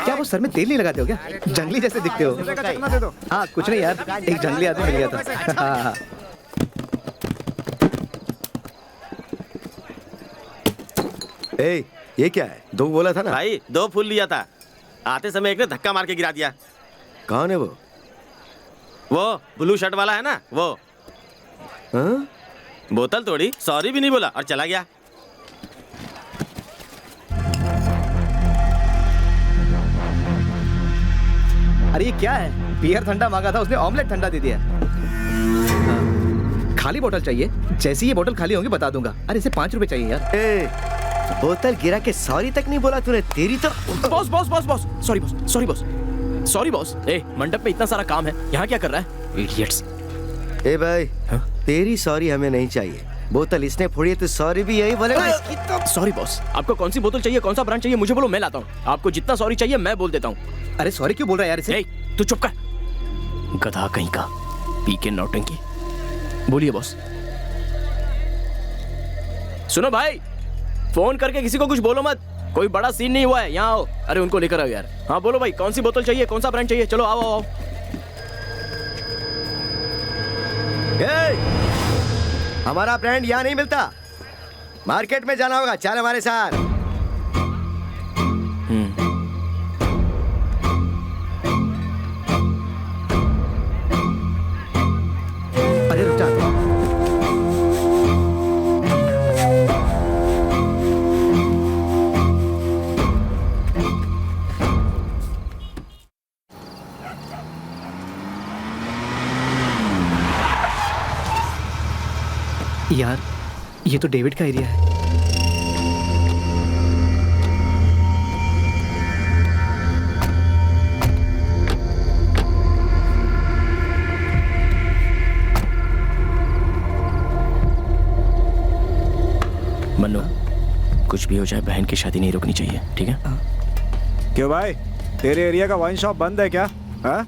J: क्या वो सर में तेल नहीं लगाते हो क्या? जंगली जैसे दिखते हो।
E: चकना दे दो।
J: हाँ कुछ नहीं यार, एक जंगली आदमी मिल गया था। हाँ हाँ।
K: ए, ये क्या है? 2 बोला था ना
C: भाई, 2 फूल लिया था, आते समय एक ने धक्का मार के गिरा दिया।
K: कौन है वो?
C: वो ब्लू शर्ट वाला है ना, वो।
K: हाँ?
C: बोतल तोड़ी, सॉरी भी नहीं बोला और चला गया।
J: अरे ये क्या है? बियर ठंडा मांगा था उसने, ऑमलेट ठंडा दे दिया। खाली बोतल चाहिए? जैसे ये बोतल खाली होगी बता दूंगा। अरे इसे 5 रुपए चाहिए यार।
K: ए, बोतल गिरा के सॉरी तक नहीं बोला तूने, तेरी तो।
F: Boss boss boss boss, sorry boss, sorry boss, sorry boss. ए, मंडप में इतना सारा काम है, यहाँ क्या कर रहा है? इडियट्स।
K: ए भाई,
F: हाँ?
K: तेरी सॉरी हमें नहीं चाहिए। बोतल इसने फोड़ी है तो सॉरी भी यही बोलेगा। इसकी तो।
F: सॉरी बॉस, आपको कौन सी बोतल चाहिए, कौन सा ब्रांड चाहिए, मुझे बोलो, मैं लाता हूँ। आपको जितना सॉरी चाहिए मैं बोल देता हूँ।
J: अरे सॉरी क्यों बोल रहा है यार इसे?
F: ए, तू चुप कर, गधा कहीं का, पी के नौटंकी। बोलिए बॉस। सुनो भाई, फोन करके किसी को कुछ बोलो मत, कोई बड़ा सीन नहीं हुआ है, यहाँ आओ। अरे उनको लेकर आओ यार। हाँ बोलो भाई, कौन सी बोतल चाहिए, कौन सा ब्रांड चाहिए, चलो आओ आओ।
K: ए, हमारा ब्रांड यहाँ नहीं मिलता, मार्केट में जाना होगा, चल हमारे साथ।
J: अरे रुक जा। यार ये तो डेविड का एरिया है।
F: मन्नू, कुछ भी हो जाए बहन की शादी नहीं रुकनी चाहिए, ठीक है?
E: क्यों भाई, तेरे एरिया का वाइन शॉप बंद है क्या? हाँ?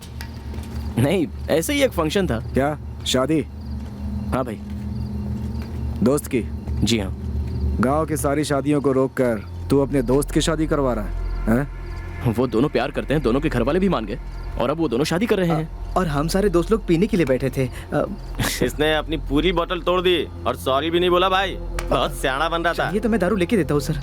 F: नहीं, ऐसे ही एक फंक्शन था।
E: क्या शादी?
F: हाँ भाई।
E: दोस्त की?
F: जी हाँ।
E: गांव की सारी शादियों को रोककर तू अपने दोस्त की शादी करवा रहा है? हैं?
F: वो दोनों प्यार करते हैं, दोनों के घर वाले भी मान गए और अब वो दोनों शादी कर रहे हैं।
J: और हम सारे दोस्त लोग पीने के लिए बैठे थे।
C: इसने अपनी पूरी बोतल तोड़ दी और सॉरी भी नहीं बोला भाई, बहुत सियाना बन रहा था।
J: ये तो मैं दारू लेके देता हूँ सर।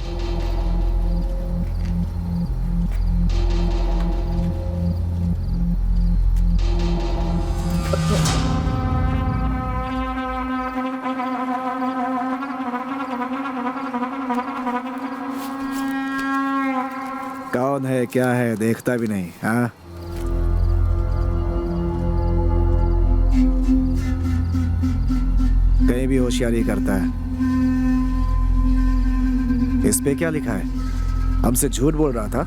E: कौन है क्या है देखता भी नहीं। हाँ होशियारी करता है। इस पे क्या लिखा है? हमसे झूठ बोल रहा था।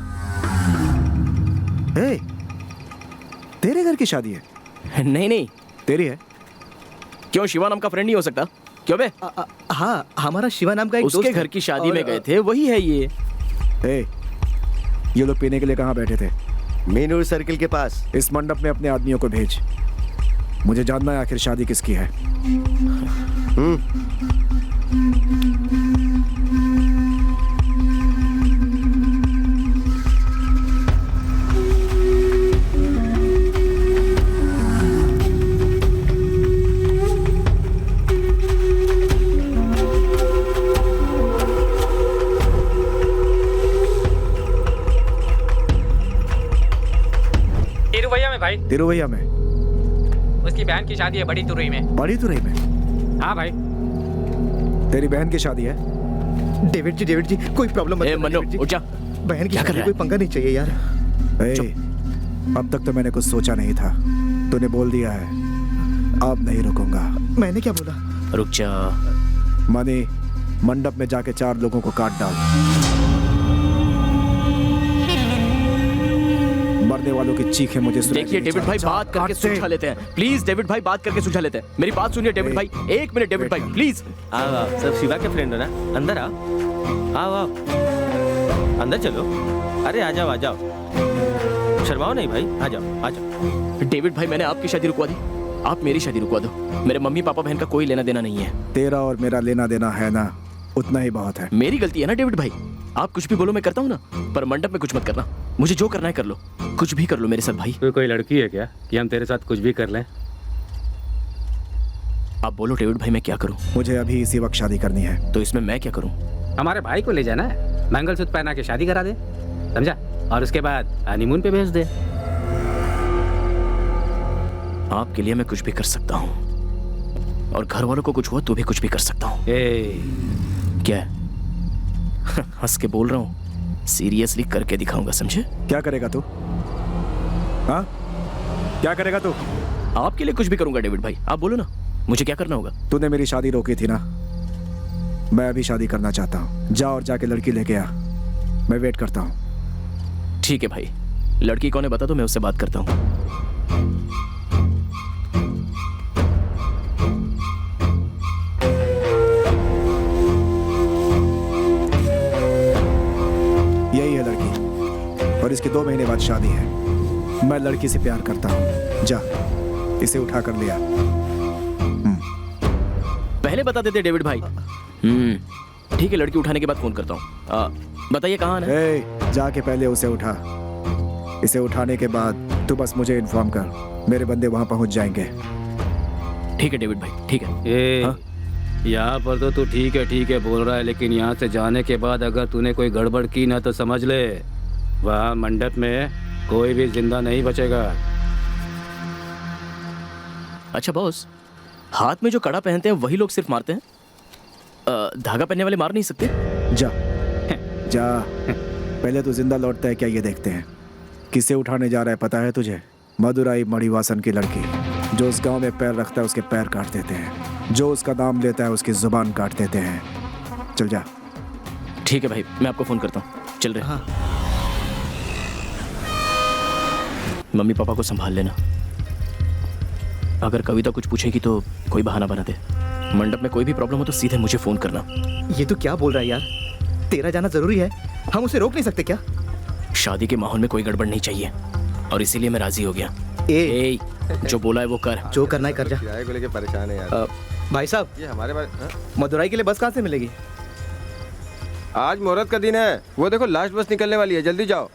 E: ए, तेरे घर की शादी है?
F: नहीं नहीं,
E: तेरी है?
F: क्यों शिवा नाम का फ्रेंड नहीं हो सकता? क्यों बे?
J: हाँ, हमारा शिवा नाम का एक
F: उसके
J: दोस्त
F: घर
J: है।
F: की शादी
J: और,
F: में गए थे, वही है ये।
E: ए, ये लोग पीने के लिए कहाँ बैठे थे?
K: मीनूर सर्किल के पास।
E: इस मंडप में अपने आदमियों को भेज। मुझे जानना है आखिर शादी किसकी है।
A: तिरुवैया में भाई।
E: तिरुवैया में?
A: उसकी बहन की शादी है बड़ी तुरई में।
E: बड़ी तुरई में?
A: हाँ भाई।
E: तेरी बहन की शादी है?
J: डेविड जी कोई प्रॉब्लम मत
F: ए
J: करना,
F: मन्नो,
J: डेविड जी।
F: उठ जा।
J: बहन की
F: क्या कर
J: शादी
F: रहा
J: कोई
F: है?
J: पंगा नहीं चाहिए यार।
E: ए, अब तक तो मैंने कुछ सोचा नहीं था, तूने बोल दिया है, अब नहीं रुकूंगा।
J: मैंने क्या बोला?
F: रुक जा।
E: मनी, मंडप में जाके 4 लोगों को काट डाल। मरने वालों की चीखें मुझे सुनाई
F: देखिए
E: देनी
F: डेविड भाई,
E: चाहिए।
F: बात करके
E: काट दे।
F: सुलझा लेते हैं प्लीज। डेविड भाई बात करके सुलझा लेते हैं। मेरी बात सुनिए डेविड भाई, 1 मिनट डेविड भाई प्लीज।
I: आओ आओ, सब शिवा के फ्रेंड हो ना, अंदर आओ। आओ आओ, अंदर चलो। अरे आ जाओ आ जाओ, शर्माओ नहीं भाई, आ जाओ आ जाओ।
F: डेविड भाई, मैंने आपकी शादी रुकवा दी, आप मेरी शादी रुकवा दो। मेरे मम्मी पापा बहन का कोई लेना देना नहीं है।
E: तेरा और मेरा लेना देना है ना, उतना ही बहुत है।
F: मेरी गलती है ना डेविड भाई, आप कुछ भी बोलो मैं करता हूँ ना, पर मंडप में कुछ मत करना। मुझे जो करना है कर लो, कुछ भी कर लो मेरे साथ भाई।
A: तू कोई लड़की है क्या कि हम तेरे साथ कुछ भी कर लें?
F: आप बोलो डेविड भाई, मैं क्या करूँ?
E: मुझे अभी इसी वक्त शादी करनी है।
F: तो इसमें मैं क्या करूँ?
A: हमारे भाई को ले जाना है, मंगलसूत्र पहना के शादी करा दे, समझा? और उसके बाद हनीमून पे भेज दे।
F: आपके लिए मैं कुछ भी कर सकता हूँ, और घर वालों को कुछ हुआ तो भी कुछ भी कर सकता हूँ। क्या है? हंस के बोल रहा हूँ, सीरियसली करके दिखाऊंगा, समझे?
E: क्या करेगा तू? हाँ, क्या करेगा तू?
F: आपके लिए कुछ भी करूंगा डेविड भाई, आप बोलो ना, मुझे क्या करना होगा?
E: तूने मेरी शादी रोकी थी ना, मैं अभी शादी करना चाहता हूँ। जा और जाके लड़की लेके आ, मैं वेट करता हूँ।
F: ठीक है भाई, लड़की कौन है बता दो, मैं उससे बात करता हूँ।
E: यही है लड़की, और इसके 2 महीने बाद शादी है। मैं लड़की से प्यार करता हूँ। जा, इसे उठा कर लिया।
F: पहले बता देते डेविड भाई। ठीक है, लड़की उठाने के बाद फोन करता हूँ। बताइए कहाँ है?
E: ए, जाके पहले उसे उठा। इसे उठाने के बाद तू बस मुझे इन्फॉर्म कर, मेरे बंदे वहां पहुंच जाएंगे।
F: ठीक है डेविड भाई, ठीक है।
A: ए, यहाँ पर तो तू ठीक है बोल रहा है, लेकिन यहाँ से जाने के बाद अगर तूने कोई गड़बड़ की ना तो समझ ले, वहाँ मंडप में कोई भी जिंदा नहीं बचेगा।
F: अच्छा बॉस, हाथ में जो कड़ा पहनते हैं वही लोग सिर्फ मारते हैं, धागा पहनने वाले मार नहीं सकते?
E: जा जा, पहले तो जिंदा लौटता है क्या ये देखते हैं। किसे उठाने जा रहा है पता है तुझे? मदुराई मणिवासन की लड़की। जो उस गांव में पैर रखता है उसके पैर काट देते हैं, जो उसका नाम लेता है उसकी जुबान काट देते हैं। चल जा।
F: ठीक है भाई, मैं आपको फोन करता हूँ, चल रहे।
J: हाँ।
F: मम्मी पापा को संभाल लेना, अगर कविता कुछ पूछेगी तो कोई बहाना बना दे। मंडप में कोई भी प्रॉब्लम हो तो सीधे मुझे फोन करना।
J: ये तो क्या बोल रहा है यार, तेरा जाना जरूरी है, हम उसे रोक नहीं सकते क्या?
F: शादी के माहौल में कोई गड़बड़ नहीं चाहिए, और इसीलिए मैं राजी हो गया।
J: ए,
F: जो बोला है वो कर।
J: जो करना है कर जा।
D: किराए को लेके परेशान है यार।
J: भाई साहब,
D: ये हमारे बारे
J: मदुराई के लिए बस कहाँ से मिलेगी?
D: आज मुहूर्त का दिन है, वो देखो लास्ट बस निकलने वाली है, जल्दी जाओ।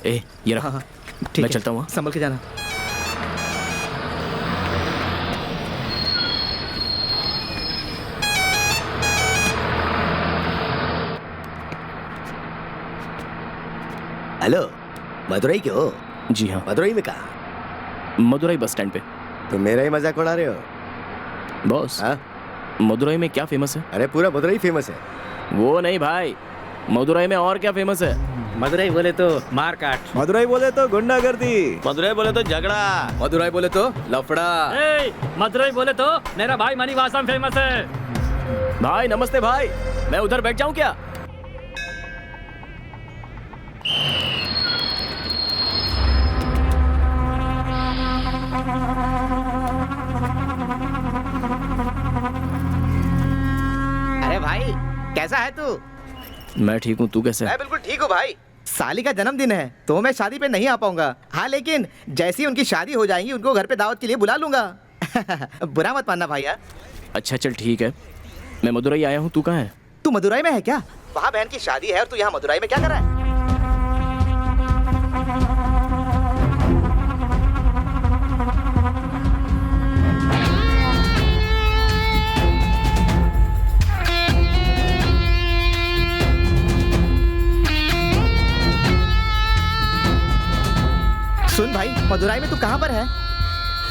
F: ए, ये रहा।
J: हाँ, ठीक
F: मैं
J: है,
F: चलता हूँ।
J: संभल के जाना।
K: हेलो, मदुरई के हो?
F: जी हाँ,
K: मदुरई में कहाँ?
F: मदुराई बस स्टैंड पे।
K: तुम मेरा ही मजाक उड़ा रहे हो?
F: बॉस,
K: हाँ?
F: मदुराई में क्या फेमस है?
K: अरे पूरा मदुरई फेमस है।
F: वो नहीं भाई, मदुराई में और क्या फेमस है?
A: मदुरई बोले तो मारकाट,
E: मदुराई बोले तो गुंडागर्दी,
I: मदुरई बोले तो झगड़ा,
J: मदुराई बोले तो लफड़ा,
A: मदुरई बोले तो मेरा भाई मणिवासम फेमस है।
F: भाई नमस्ते भाई, मैं उधर बैठ जाऊं क्या?
J: अरे भाई कैसा है तू?
F: मैं ठीक हूँ, तू कैसा
J: मैं
F: है?
J: बिल्कुल ठीक हूँ भाई। साली का जन्मदिन है तो मैं शादी पे नहीं आ पाऊंगा। हाँ लेकिन जैसी उनकी शादी हो जाएगी उनको घर पे दावत के लिए बुला लूंगा। बुरा मत मानना भाई यार।
F: अच्छा चल ठीक है, मैं मदुरई आया हूँ, तू कहाँ है?
J: तू मदुरई में है क्या? वहाँ बहन की शादी है और तू यहाँ मदुरई में क्या कर रहा है? सुन भाई, मदुरई में तू कहाँ पर है?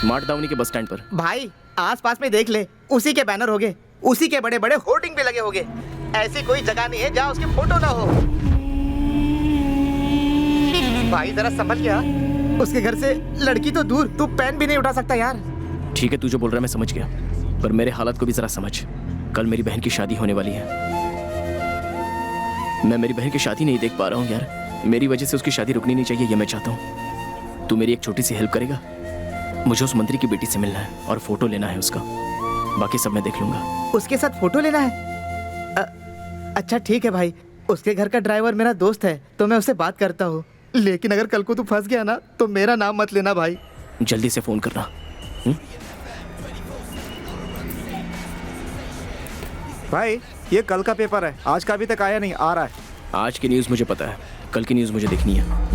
F: माटदावनी के बस स्टैंड पर।
J: भाई आसपास में देख ले, उसी के बैनर होंगे, उसी के बड़े बड़े होर्डिंग भी लगे होंगे। ऐसी कोई जगह नहीं है जहाँ उसकी फोटो ना हो। भाई जरा संभल गया, उसके घर से लड़की तो दूर, तू पेन भी नहीं उठा सकता यार।
F: ठीक है, तू जो बोल रहा है मैं समझ गया, पर मेरे हालात को भी जरा समझ। कल मेरी बहन की शादी होने वाली है, मैं मेरी बहन की शादी नहीं देख पा रहा हूँ यार। मेरी वजह से उसकी शादी रुकनी नहीं चाहिए, ये मैं चाहता हूँ। तू मेरी एक छोटी सी हेल्प करेगा? मुझे उस मंत्री की बेटी से मिलना है और फोटो लेना है उसका, बाकी सब मैं देख लूंगा।
J: उसके साथ फोटो लेना है? अच्छा ठीक है भाई, उसके घर का ड्राइवर मेरा दोस्त है तो मैं उससे बात करता हूँ। लेकिन अगर कल को तू फंस गया ना तो मेरा नाम मत लेना भाई।
F: जल्दी से फोन करना।
E: भाई ये कल का पेपर है, आज का अभी तक आया नहीं, आ रहा है।
F: आज की न्यूज़ मुझे पता है, कल की न्यूज़ मुझे देखनी है।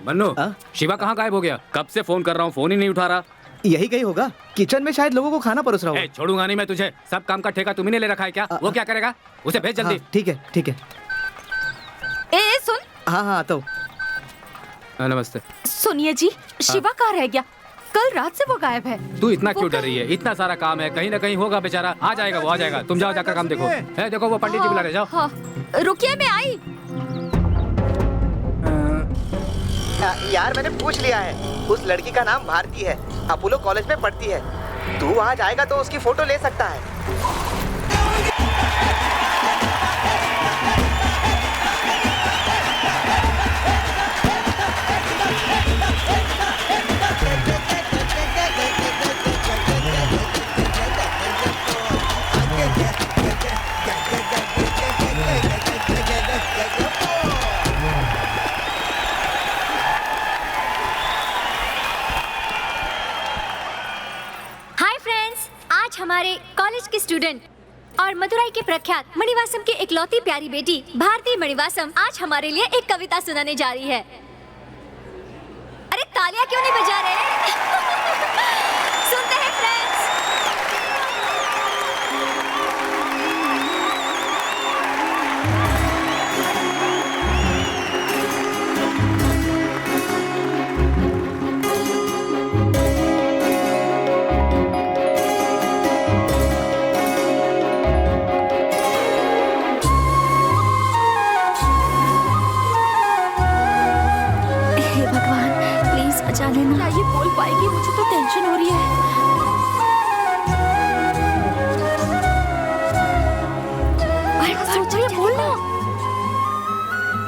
A: मन्नू, शिवा कहाँ गायब हो गया? कब से फोन कर रहा हूँ, फोन ही नहीं उठा रहा।
J: यही कहीं होगा, किचन में शायद लोगों को खाना परोस रहा होगा।
A: छोड़ूंगा नहीं मैं तुझे, सब काम का ठेका तुम्ही ने ले रखा है क्या? वो क्या करेगा? उसे भेज जल्दी।
J: ठीक है ठीक है।
G: ए सुन।
J: हाँ हाँ तो
A: नमस्ते।
G: सुनिए जी, शिवा कहाँ रह गया? कल रात से वो गायब है।
A: तू इतना क्यों डर रही है? इतना सारा काम है, कहीं ना कहीं होगा बेचारा। आ जाएगा वो, आ जाएगा। तुम जाओ जाकर काम देखो। है देखो वो पंडित जी बुला रहे, जाओ।
G: हाँ, रुकिए मैं आई।
J: यार मैंने पूछ लिया है, उस लड़की का नाम भारती है, अपोलो कॉलेज में पढ़ती है। तू वहाँ जाएगा तो उसकी फोटो ले सकता है।
B: हमारे कॉलेज के स्टूडेंट और मदुरई के प्रख्यात मणिवासम की इकलौती प्यारी बेटी भारती मणिवासम आज हमारे लिए एक कविता सुनाने जा रही है। अरे तालियां क्यों नहीं बजा रहे? सुनते हैं फ्रेंड्स।
G: क्या ये बोल पाएगी? मुझे तो टेंशन हो रही है। सोच रही है, बोलना।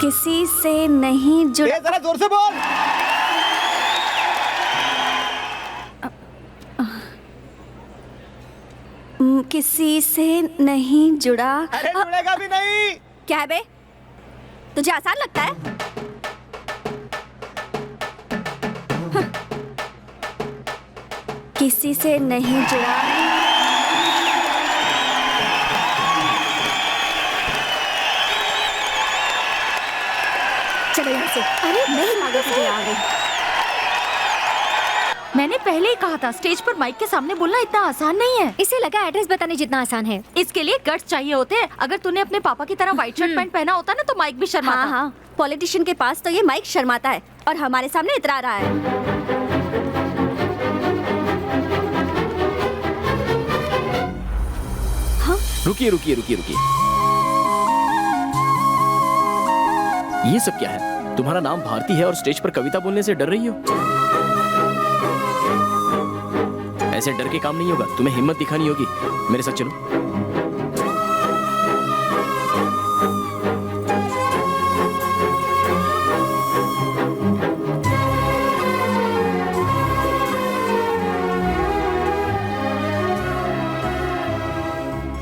B: किसी से नहीं जुड़ा।
J: जरा जोर से बोल।
B: किसी से नहीं जुड़ा।
J: अरे जुड़ेगा भी नहीं।
B: क्या है बे? तुझे आसान लगता है? किसी से नहीं जुड़ा। चलो यहाँ से। अरे नहीं, आगे से आ गई।
G: मैंने पहले ही कहा था, स्टेज पर माइक के सामने बोलना इतना आसान नहीं है।
B: इसे लगा एड्रेस बताने जितना आसान है।
G: इसके लिए गट्स चाहिए होते हैं। अगर तूने अपने पापा की तरह व्हाइट शर्ट पैंट पहना होता ना तो माइक भी शर्माता।
B: हाँ हाँ, पॉलिटिशियन के पास तो ये माइक शर्माता है और हमारे सामने इतरा रहा है।
F: रुकिए रुकिए रुकिए रुकिए, ये सब क्या है? तुम्हारा नाम भारती है और स्टेज पर कविता बोलने से डर रही हो? ऐसे डर के काम नहीं होगा, तुम्हें हिम्मत दिखानी होगी। मेरे साथ चलो।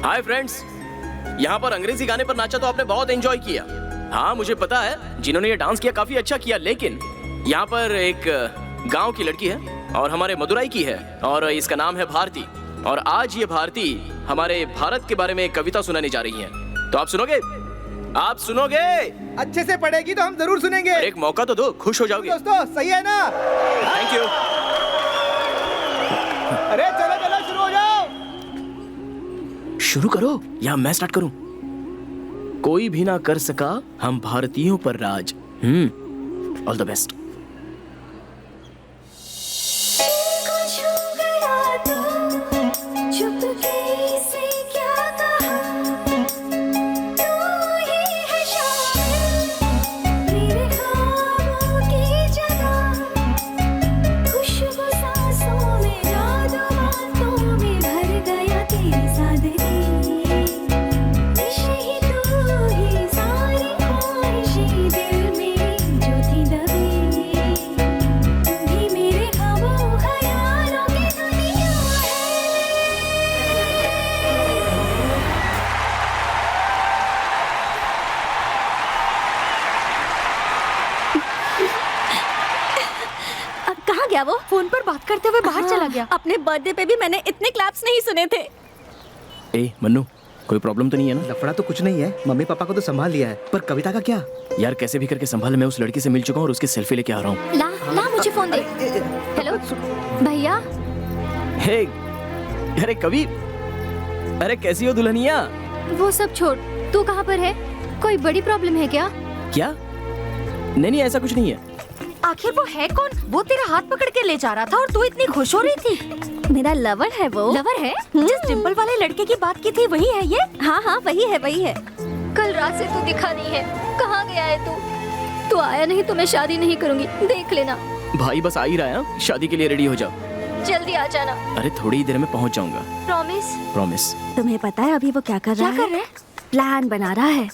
F: हाय फ्रेंड्स, यहाँ पर अंग्रेजी गाने पर नाचा तो आपने बहुत एंजॉय किया। हाँ मुझे पता है, जिन्होंने ये डांस किया काफी अच्छा किया, लेकिन यहाँ पर एक गांव की लड़की है और हमारे मदुराई की है और इसका नाम है भारती। और आज ये भारती हमारे भारत के बारे में एक कविता सुनाने जा रही है। तो आप सुनोगे? आप सुनोगे?
J: अच्छे से पढ़ेगी तो हम जरूर सुनेंगे।
F: एक मौका तो दो, खुश हो जाओगे।
J: दोस्तों सही है ना?
F: Thank you.
J: अरे चलो चलो शुरू हो जाओ।
F: शुरू करो या मैं स्टार्ट करूं? कोई भी ना कर सका हम भारतीयों पर राज। All the best.
B: वो फोन पर बात करते हुए बाहर चला गया। अपने बर्थडे पे भी मैंने इतने क्लैप्स नहीं सुने थे।
F: ए मन्नू, कोई प्रॉब्लम तो नहीं है ना?
J: लफड़ा तो कुछ नहीं है, मम्मी पापा को तो संभाल लिया है, पर कविता का क्या?
F: यार कैसे भी करके संभाल, मैं उस लड़की से मिल चुका हूँ और उसकी सेल्फी लेके आ रहा हूँ।
B: ला मुझे फोन दे। हेलो भैया।
F: हे अरे कवि, अरे कैसी हो दुल्हनिया?
B: वो सब छोड़, तू कहाँ पर है? कोई बड़ी प्रॉब्लम है क्या?
F: क्या? नहीं ऐसा कुछ नहीं है।
G: आखिर वो है कौन? वो तेरा हाथ पकड़ के ले जा रहा था और तू इतनी खुश हो रही थी।
B: मेरा लवर है वो।
G: लवर है? जिस डिम्पल वाले लड़के की बात की थी वही है ये?
B: हाँ वही है। कल रात से तू दिखा नहीं है, कहाँ गया है तू? तू आया नहीं तो मैं शादी नहीं करूँगी, देख लेना।
F: भाई बस आ ही रहा है, शादी के लिए रेडी हो जाओ।
B: जल्दी आ जाना।
F: अरे थोड़ी देर में पहुँच जाऊंगा। प्रॉमिस।
B: तुम्हें पता है अभी वो क्या कर रहा है? प्लान बना रहा है।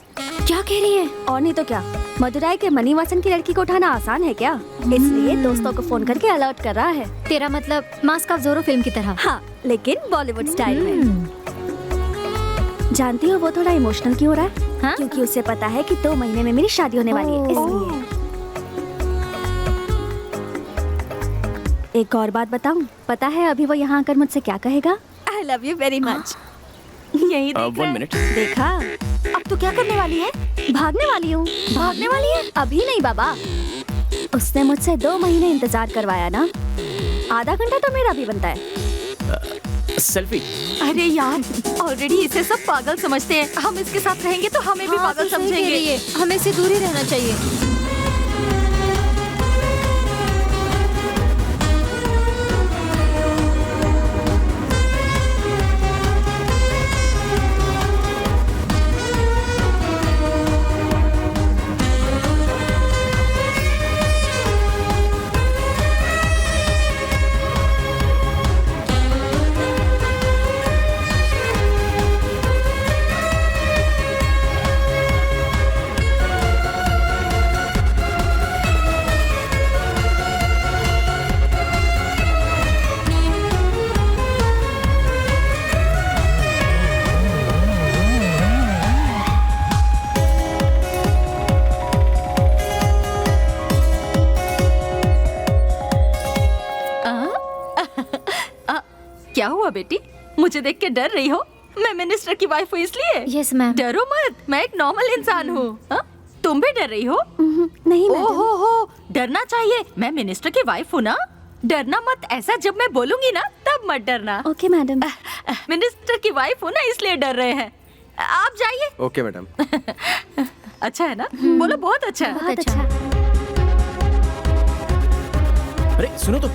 B: क्या कह रही है? और नहीं तो क्या, मदुराई के मणिवासन की लड़की को उठाना आसान है क्या? इसलिए दोस्तों को फोन करके अलर्ट कर रहा है। तेरा मतलब मास्क ऑफ ज़ोरो फिल्म की तरह? हाँ, लेकिन बॉलीवुड स्टाइल में। जानती हो वो थोड़ा इमोशनल क्यों हो रहा है? हाँ? क्योंकि उसे पता है कि 2 महीने में मेरी शादी होने वाली है, इसलिए। एक और बात बताऊं? पता है अभी वो यहाँ आकर मुझसे क्या कहेगा? I love you very much। यही देख
F: 1 मिनट।
B: देखा?
G: अब तू क्या करने वाली है?
B: भागने वाली हूँ।
G: भागने वाली है?
B: अभी नहीं बाबा, उसने मुझसे 2 महीने इंतजार करवाया ना, आधा घंटा तो मेरा भी बनता है।
F: सेल्फी।
G: अरे यार, ऑलरेडी इसे सब पागल समझते हैं, हम इसके साथ रहेंगे तो हमें भी पागल समझेंगे।
B: हमें इससे दूर ही रहना चाहिए।
G: क्या हुआ बेटी, मुझे देख के डर रही हो? मैं मिनिस्टर की वाइफ हूँ इसलिए?
B: Yes ma'am.
G: डरो मत, मैं एक नॉर्मल इंसान हूँ। तुम भी डर रही हो?
B: नहीं मैडम।
G: ओहो हो, डरना चाहिए, मैं मिनिस्टर की वाइफ हूँ ना। डरना मत, ऐसा जब मैं बोलूंगी ना तब मत डरना।
B: Okay madam.
G: मिनिस्टर की वाइफ हूँ ना, इसलिए डर रहे हैं। आप जाइए।
D: Okay madam.
G: अच्छा है ना? बोलो बहुत अच्छा है।
B: बहुत अच्छा।
F: अरे सुनो तो,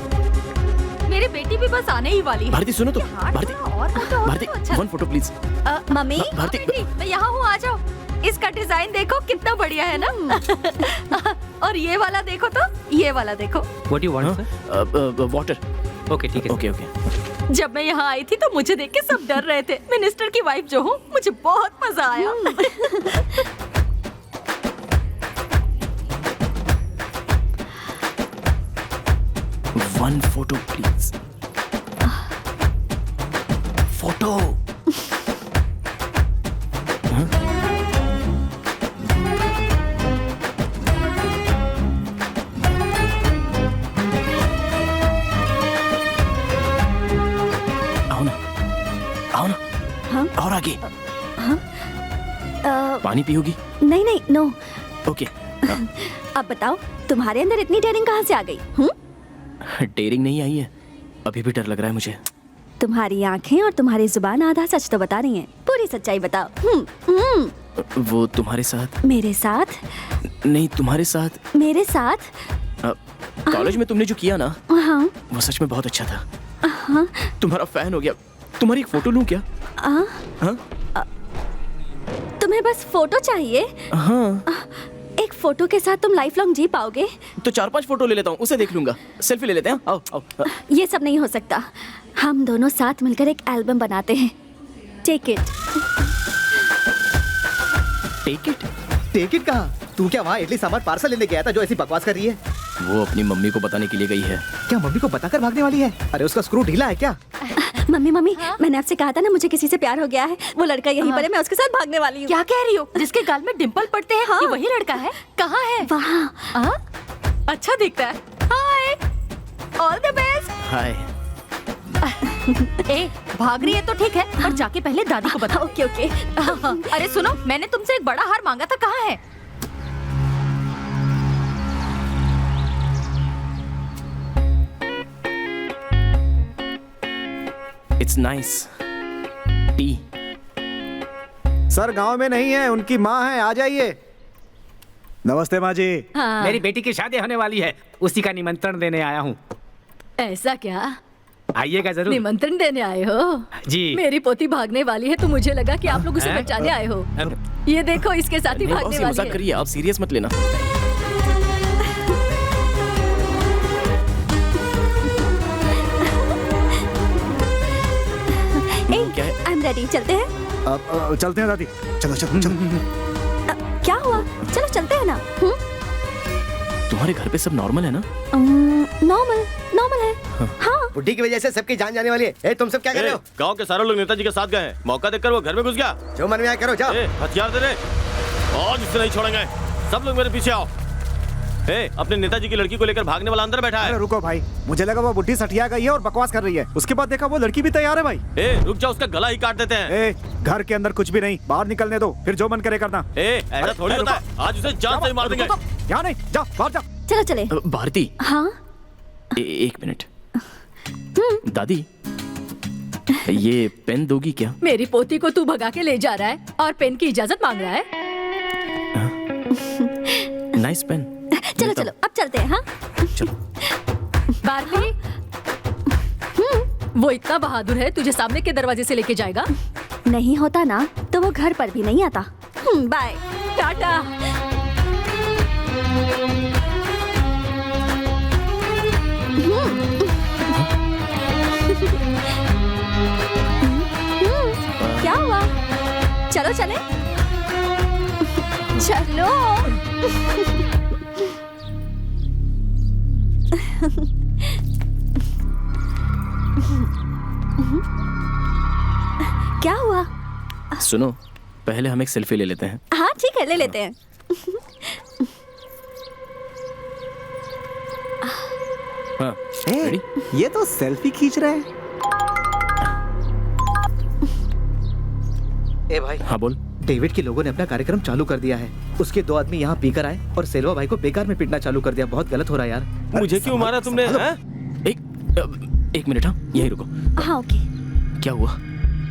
G: मेरी बेटी भी बस आने ही वाली है।
F: भारती सुनो तो,
G: हाथ
F: भारती,
G: थोड़ा और मोटा हो
F: भारती
G: तो अच्छा।
F: 1 फोटो प्लीज।
B: मम्मी
F: भारती,
G: बेटी, मैं यहाँ हूँ, आ जाओ। इसका डिजाइन देखो कितना बढ़िया है ना। और ये वाला देखो तो, ये वाला देखो।
A: What you want sir?
F: Water.
A: Okay ठीक है।
F: Okay okay.
G: जब मैं यहाँ आई थी तो मुझे देख के सब डर रहे थे। मिनिस्टर की वाइफ जो हूँ, मुझे बहुत मजा आया।
F: 1 फोटो प्लीज। फोटो। आओ ना, आओ ना।
B: हाँ?
F: और आगे।
B: हाँ?
F: पानी पियोगी?
B: नहीं नहीं, नो।
F: ओके।
B: अब बताओ, तुम्हारे अंदर इतनी डेयरिंग कहाँ से आ गई?
F: डेयरिंग नहीं आई है, अभी भी डर लग रहा है मुझे।
B: तुम्हारी आंखें और तुम्हारी जुबान आधा सच तो बता रही हैं। पूरी सच्चाई बताओ।
F: वो तुम्हारे साथ?
B: मेरे साथ?
F: नहीं, तुम्हारे साथ।
B: मेरे साथ?
F: कॉलेज में तुमने जो किया ना,
B: हाँ।
F: वो सच में बहुत अच्छा था। हाँ? तुम्हारा फैन हो गया। तुम्हारी एक फोटो लूं क्या? हाँ?
B: तुम्हें बस फोटो चाहिए?
F: हाँ।
B: एक फोटो के साथ तुम लाइफ लॉन्ग जी पाओगे?
F: तो 4-5 फोटो ले लेता हूँ, उसे देख लूंगा। सेल्फी ले लेते हैं। आओ आओ।
B: ये सब नहीं हो सकता। हम दोनों साथ मिलकर एक एल्बम बनाते हैं। Take it.
F: Take it?
J: Take it कहा? तू क्या वहाँ इडली सांभर पार्सल लेने गया था जो ऐसी बकवास कर रही है?
F: वो अपनी मम्मी को बताने के लिए गई है।
J: क्या मम्मी को बताकर भागने वाली है? अरे उसका स्क्रू ढीला है क्या?
B: मम्मी मम्मी, मैंने आपसे कहा था ना मुझे किसी से प्यार हो गया है। वो लड़का यहीं पर है, मैं उसके साथ भागने वाली हूँ।
G: क्या कह रही हो? जिसके गाल में डिंपल पड़ते हैं, ये वही लड़का है? कहाँ है?
B: वहाँ।
G: अच्छा दिखता है। हाय, ऑल द बेस्ट।
F: हाय।
G: ए, भाग रही है तो ठीक है, पर जाके पहले दादी को बता।
B: Okay okay.
G: अरे सुनो, मैंने तुमसे एक बड़ा हार मांगा था, कहाँ है?
F: It's nice. टी।
E: सर गांव में नहीं है, उनकी माँ है, आ जाइए। नमस्ते माँ जी।
G: हाँ।
A: मेरी बेटी की शादी होने वाली है, उसी का निमंत्रण देने आया हूँ।
G: ऐसा क्या?
A: आइएगा जरूर।
G: निमंत्रण देने आए हो?
A: जी।
G: मेरी पोती भागने वाली है तो मुझे लगा कि आप लोग उसे बचाने आए हो। ये देखो, इसके साथ ही भागने वाली
F: मजाक
G: है।
F: करिए, आप सीरियस मत लेना। क्या है?
B: आई एम रेडी, चलते हैं?
E: चलते हैं दादी। चलो चलो चलो।
B: क्या हुआ? चलो चलते हैं ना।
F: तुम्हारे घर पे सब नॉर्मल है ना?
B: नॉर्मल नॉर्मल है। हाँ।
K: बुढ़ी की वजह से सबकी जान जाने वाली है। ए, तुम सब क्या कर रहे हो?
I: गांव के सारे लोग नेताजी के साथ गए हैं। मौका देखकर वो घर में घुस गया।
K: जो मन में आया करो, जाओ।
I: हथियार दे दे, आज इसे नहीं छोड़ेंगे। सब लोग मेरे पीछे आओ। अपने नेताजी की लड़की को लेकर भागने वाला अंदर बैठा है।
E: अरे रुको भाई, मुझे लगा वो बुढ़ी सठिया गई है और बकवास कर रही है। उसके बाद देखा वो लड़की भी तैयार है भाई।
I: रुक जाओ, उसका गला ही काट देते हैं।
E: घर के अंदर कुछ भी नहीं, बाहर निकलने दो, फिर जो मन करे करना।
I: ऐसा थोड़ी होता है, आज उसे जान से ही मार देंगे।
E: यहाँ नहीं, जाओ बाहर जाओ।
B: चलो चले।
F: भारती।
B: हाँ।
F: एक मिनट। दादी, ये पेन दोगी क्या?
G: मेरी पोती को तू भगा के ले जा रहा है और पेन की इजाजत मांग रहा है?
F: Nice pen.
B: चलो चलो, अब चलते हैं। हाँ
F: चलो।
G: भारती, वो इतना बहादुर है, तुझे सामने के दरवाजे से लेके जाएगा?
B: नहीं होता ना तो वो घर पर भी नहीं आता। बाय,
G: टाटा।
B: क्या हुआ? चलो चले। चलो। क्या हुआ?
F: सुनो, पहले हम एक सेल्फी ले लेते हैं।
B: हाँ ठीक है, ले लेते हैं।
F: हाँ,
E: ए, ये तो सेल्फी खींच रहे हैं।
J: ए भाई।
F: हाँ बोल।
J: डेविड के लोगों ने अपना कार्यक्रम चालू कर दिया है। उसके 2 आदमी यहाँ पीकर आए और सेल्वा भाई को बेकार में पीटना चालू कर दिया। बहुत गलत हो रहा है यार।
I: मुझे क्यों मारा तुमने?
F: एक एक मिनट, हाँ यहीं रुको।
B: हाँ ओके।
F: क्या हुआ,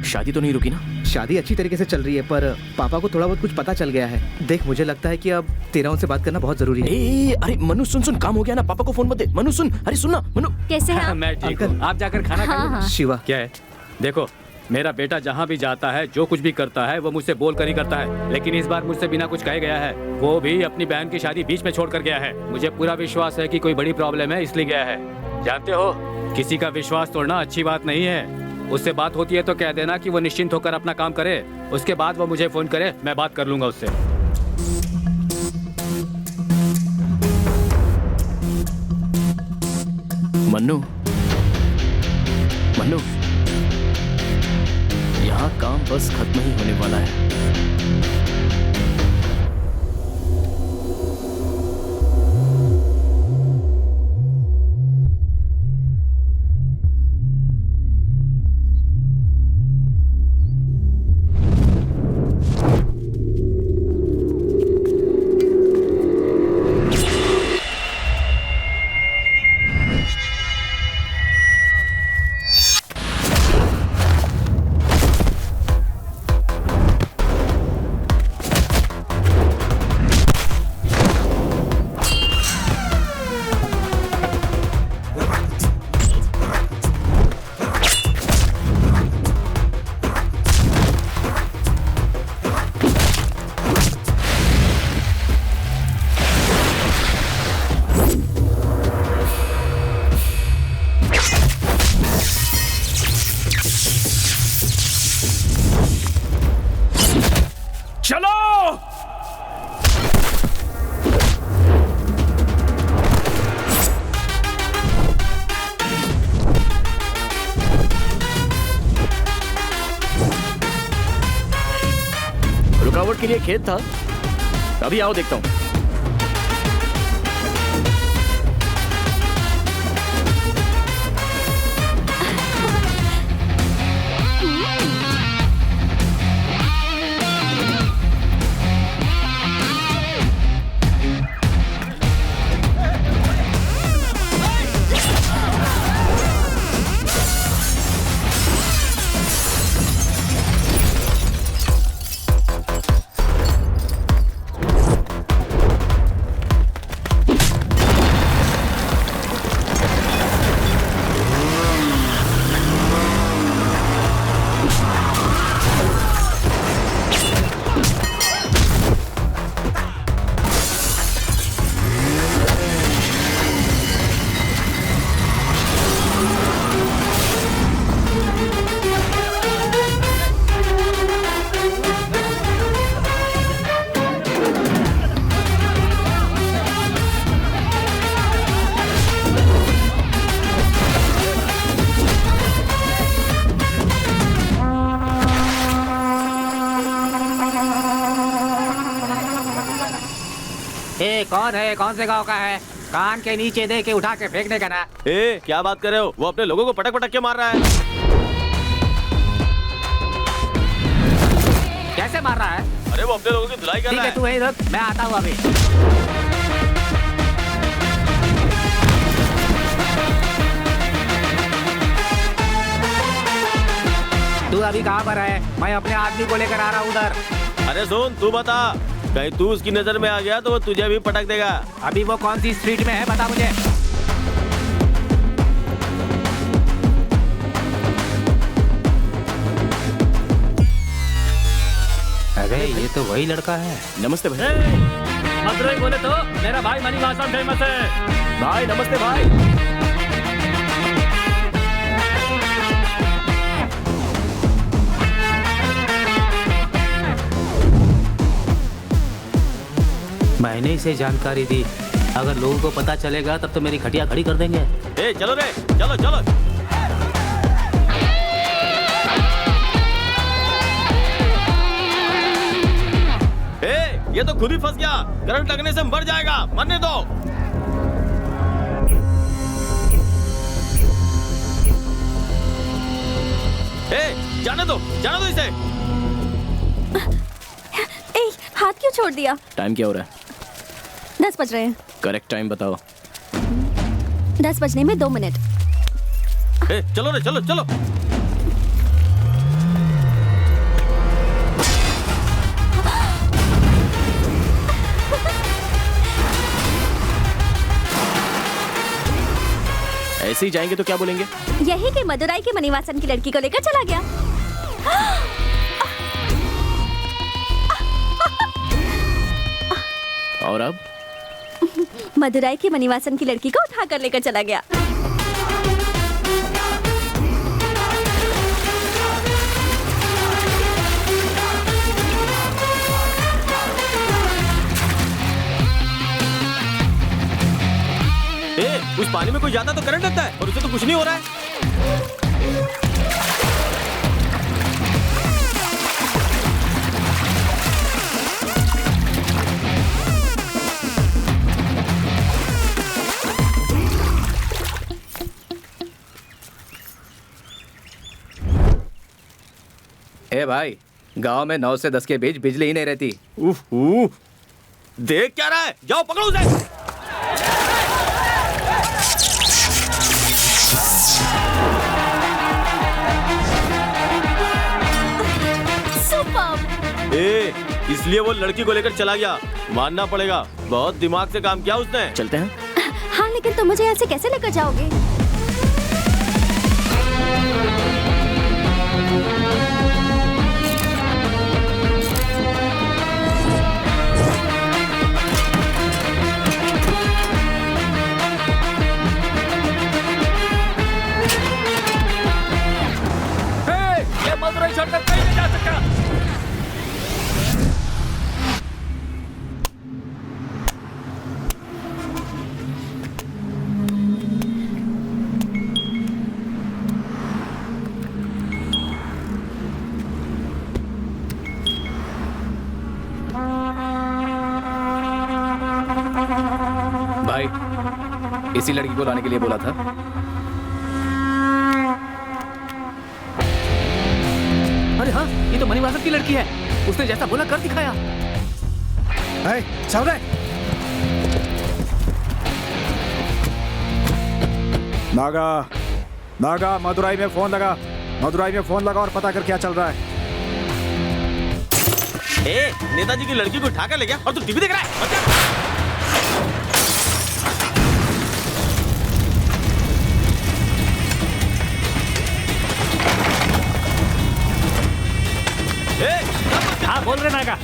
F: शादी तो नहीं रुकी ना?
J: शादी अच्छी तरीके से चल रही है, पर पापा को थोड़ा बहुत कुछ पता चल गया है। देख, मुझे लगता है कि अब तेरा उनसे बात करना बहुत जरूरी है।
F: अरे मनु सुन, काम हो गया ना, पापा को फोन मत दे। मनु सुन, अरे सुन ना मनु।
B: कैसे हैं आप?
A: मैं ठीक हूँ, आप जाकर खाना खाइए।
J: शिवा,
A: क्या है, देखो मेरा बेटा जहाँ भी जाता है, जो कुछ भी करता है, वो मुझसे बोल कर ही करता है, लेकिन इस बार मुझसे बिना कुछ कहे गया है। वो भी अपनी बहन की शादी बीच में छोड़ कर गया है। मुझे पूरा विश्वास है कि कोई बड़ी प्रॉब्लम है, इसलिए गया है। जानते हो, किसी का विश्वास तोड़ना अच्छी बात नहीं है। उससे बात होती है तो कह देना कि वो निश्चिंत होकर अपना काम करे, उसके बाद वो मुझे फोन करे, मैं बात कर लूंगा उससे।
F: मन्नू, मन्नू, यहाँ काम बस खत्म ही होने वाला है। रुकावट के लिए खेत था, अभी आओ देखता हूं।
E: कौन है, कौन से गांव का है? कान के नीचे दे के उठा के फेंकने का ना।
I: क्या बात कर रहे हो? वो अपने लोगों को पटक पटक के मार रहा है।
E: कैसे मार रहा है?
I: अरे वो अपने लोगों की धुलाई कर रहा है।
E: ठीक है, तू यहीं रुक, मैं आता हूँ अभी। तू अभी कहाँ पर है? मैं अपने आदमी को लेकर आ रहा हूँ उधर।
I: अरे सुन, तू बता, कहीं तू उसकी नजर में आ गया तो वो तुझे भी पटक देगा।
E: अभी वो कौन सी स्ट्रीट में है, बता मुझे। अरे ये तो वही लड़का है।
F: नमस्ते भाई।
A: मदुरई बोले तो मेरा भाई मणिवासम फेमस है।
F: भाई नमस्ते भाई।
A: मैंने इसे जानकारी दी, अगर लोगों को पता चलेगा तब तो मेरी खटिया खड़ी कर देंगे।
I: चलो रे, चलो चलो। ये तो खुद ही फंस गया, करंट लगने से मर जाएगा, मरने दो। जाने दो इसे।
B: हाथ क्यों छोड़ दिया?
F: टाइम क्या हो रहा है?
B: 10 बज रहे हैं।
F: करेक्ट टाइम बताओ।
B: 10 बजने में 2 मिनट।
I: ए, चलो रे, चलो चलो।
F: ऐसे ही जाएंगे तो क्या बोलेंगे?
B: यही कि मदुराई के मणिवासन की लड़की को लेकर चला गया।
F: और अब?
B: मदुराई के मणिवासन की लड़की को उठाकर लेकर चला गया।
I: उस पानी में कोई जाता तो करंट लगता है और उसे तो कुछ नहीं हो रहा है।
J: ए भाई, गांव में 9 से 10 के बीच बिजली ही नहीं रहती।
I: देख क्या रहा है, जाओ पकड़ो उसे। इसलिए वो लड़की को लेकर चला गया, मानना पड़ेगा। बहुत दिमाग से काम किया उसने।
F: चलते हैं।
B: हाँ, लेकिन तुम मुझे यहाँ से कैसे लेकर जाओगे?
A: ये मदुराई छोड़कर कहीं नहीं जा सकता।
J: भाई, इसी लड़की को लाने के लिए बोला था।
A: अरे हाँ, ये तो मणिवासन की लड़की है। उसने जैसा बोला कर दिखाया।
E: चल रहे। नागा, नागा, मदुराई में फोन लगा। मदुराई में फोन लगा और पता कर क्या चल रहा है।
I: नेताजी की लड़की को उठाकर ले गया और तू टीवी देख रहा है।
A: हाँ बोल रहे नागा,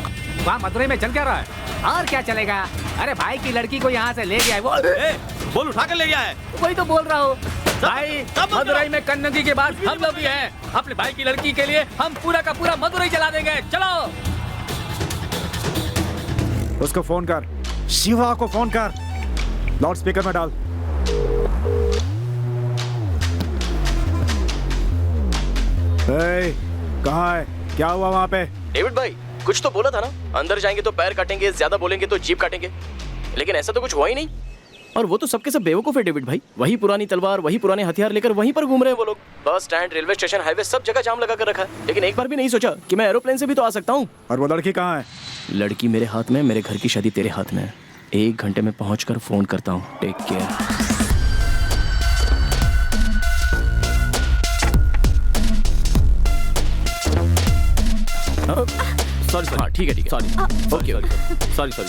A: वहाँ मदुराई में चल क्या रहा है? और क्या चलेगा? अरे भाई की लड़की को यहाँ से ले गया है वो।
I: बोल उठाकर ले गया है।
A: वही तो बोल रहा हूँ भाई। मदुराई में कन्नगी के बाद हम लोग भी हैं। अपने भाई की लड़की के लिए हम पूरा का पूरा मदुराई चला देंगे। चलो
E: उसको फोन कर, शिवा को फोन कर, लाउड स्पीकर में डाल। कहाँ है? क्या हुआ वहाँ पे?
F: डेविड भाई, कुछ तो बोला था ना, अंदर जाएंगे तो पैर काटेंगे, ज्यादा बोलेंगे तो जीभ काटेंगे। लेकिन ऐसा तो कुछ हुआ ही नहीं। और वो तो सबके सब बेवकूफ है डेविड भाई। वही पुरानी तलवार, वही पुराने हथियार लेकर वहीं पर घूम रहे हैं वो लोग। Bus stand, railway station, highway, सब जगह जाम लगा कर रखा है। लेकिन एक बार भी नहीं सोचा कि मैं एरोप्लेन से भी तो आ सकता हूँ।
E: और वो लड़की कहाँ है?
F: लड़की मेरे हाथ में, मेरे घर की शादी तेरे हाथ में है। 1 घंटे में पहुंचकर फोन करता हूँ। Take care.
I: सॉरी
F: हाँ ठीक है
I: sorry. Okay sorry sorry.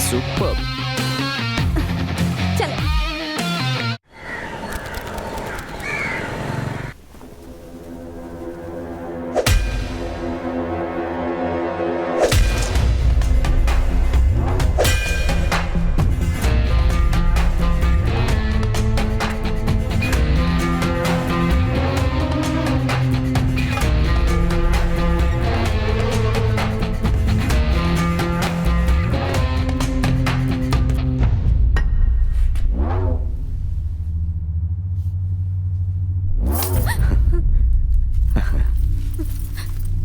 F: Super.
B: चलो।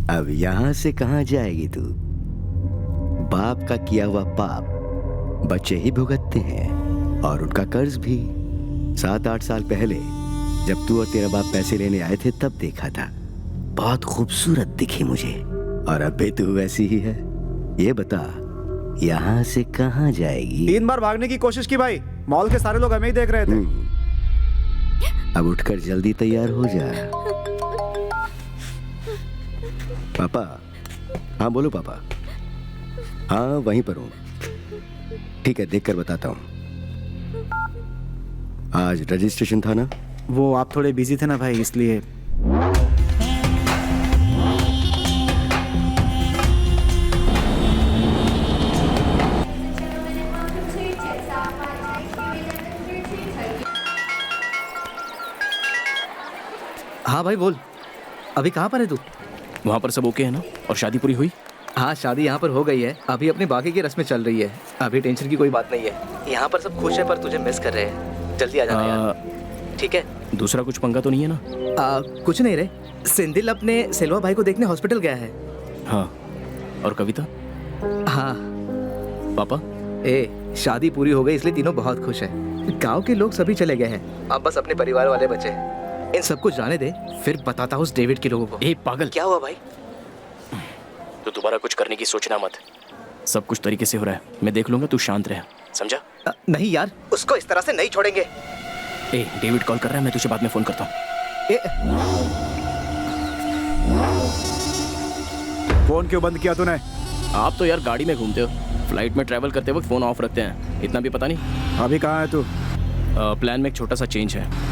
K: अब यहाँ से कहाँ जाएगी तू? बाप का किया हुआ पाप बच्चे ही भुगतते हैं और उनका कर्ज भी। 7-8 साल पहले जब तू और तेरा बाप पैसे लेने आए थे तब देखा था। बहुत खूबसूरत दिखी मुझे, और अब भी तू वैसी ही है। ये बता, यहाँ से कहाँ जाएगी?
E: 3 बार भागने की कोशिश की भाई, मॉल के सारे लोग हमें ही देख रहे थे।
K: अब उठकर जल्दी तैयार हो जा। पापा। हाँ बोलो पापा। हाँ वहीं पर हूँ। ठीक है, देखकर बताता हूँ। आज रजिस्ट्रेशन था ना?
E: वो आप थोड़े बिजी थे ना भाई, इसलिए।
J: हाँ भाई बोल, अभी कहाँ पर है तू?
F: वहाँ पर सब ओके है ना? और शादी पूरी हुई?
J: हाँ शादी यहाँ पर हो गई है, अभी अपनी बाकी की रस्में चल रही है। अभी टेंशन की कोई बात नहीं है। यहाँ पर सब खुश है, पर तुझे मिस कर रहे हैं। जल्दी आ जाना यार। ठीक है?
F: दूसरा कुछ पंगा तो नहीं है ना?
J: कुछ नहीं रे, सिंधिल अपने सेल्वा भाई को देखने हॉस्पिटल गया है।
F: हाँ, और कविता?
J: हाँ।
F: पापा?
J: शादी पूरी हो गई इसलिए तीनों बहुत खुश हैं। गांव के लोग सभी चले गए हैं, अब बस अपने परिवार वाले बचे हैं। इन सबको जाने दे, फिर बताता हूँ उस डेविड के लोगों को।
F: पागल,
J: क्या हुआ भाई?
F: तो दोबारा कुछ करने की सोचना मत। सब कुछ तरीके से हो रहा है, मैं देख लूंगा, तू शांत रह, समझा?
J: नहीं यार, उसको इस तरह से नहीं छोड़ेंगे।
F: डेविड कॉल कर रहा है, मैं तुझे बाद में फोन करता हूँ।
E: फोन क्यों बंद किया तूने?
F: आप तो यार गाड़ी में घूमते हो, फ्लाइट में ट्रैवल करते वक्त फोन ऑफ रखते हैं, इतना भी पता नहीं।
E: अभी कहाँ है तू?
F: प्लान में एक छोटा सा चेंज है।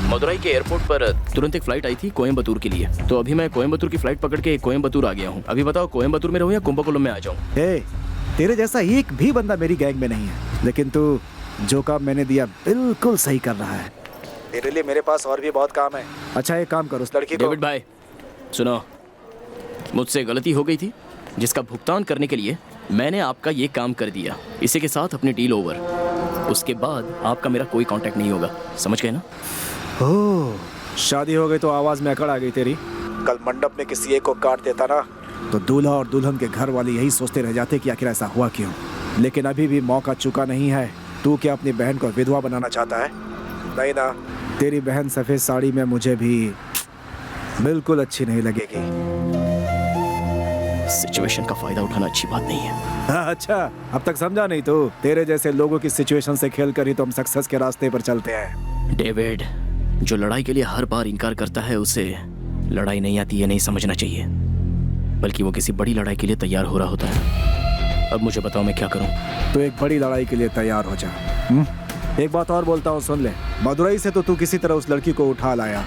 F: मदुरई के एयरपोर्ट पर तुरंत एक फ्लाइट आई थी कोयम्बतूर के लिए, तो अभी मैं कोयम्बतूर की फ्लाइट पकड़ के कोयम्बतूर आ गया हूँ। अभी बताओ कोयम्बतूर में रहूँ या कुंभकोणम में आ जाऊँ?
E: तेरे जैसा एक भी बंदा मेरी गैंग में नहीं है, लेकिन तू जो काम मैंने दिया बिल्कुल सही कर रहा है। तेरे लिए मेरे पास और भी बहुत काम है। अच्छा एक काम करो, उस लड़की को।
F: डेविड भाई सुनो, मुझसे गलती हो गई थी, जिसका भुगतान करने के लिए मैंने आपका ये काम कर दिया। इसी के साथ अपनी डील ओवर। उसके बाद आपका मेरा कोई कांटेक्ट नहीं होगा, समझ गए ना?
E: ओह, शादी हो गई तो आवाज में अकड़ आ गई तेरी। कल मंडप में किसी एक को काट देता ना, तो दूल्हा और दुल्हन के घर वाले यही सोचते रह जाते कि आखिर ऐसा हुआ क्यों। लेकिन अभी भी मौका चुका नहीं है। तू क्या अपनी बहन को विधवा बनाना चाहता है? नहीं ना, तेरी बहन सफेद साड़ी में मुझे भी बिल्कुल अच्छी नहीं लगेगी।
F: सिचुएशन का फायदा उठाना अच्छी बात नहीं है।
E: अच्छा, अब तक समझा नहीं तो? तेरे जैसे लोगों की सिचुएशन से खेल कर ही तो हम सक्सेस के रास्ते पर चलते हैं।
F: डेविड, जो लड़ाई के लिए हर बार इनकार करता है उसे लड़ाई नहीं आती है नहीं समझना चाहिए, बल्कि वो किसी बड़ी लड़ाई के लिए तैयार हो रहा होता है। अब मुझे बताओ मैं क्या करूं?
E: तो एक बड़ी लड़ाई के लिए तैयार हो जा। एक बात और बोलता हूँ, सुन ले। मदुरई से तो तू किसी तरह उस लड़की को उठा लाया,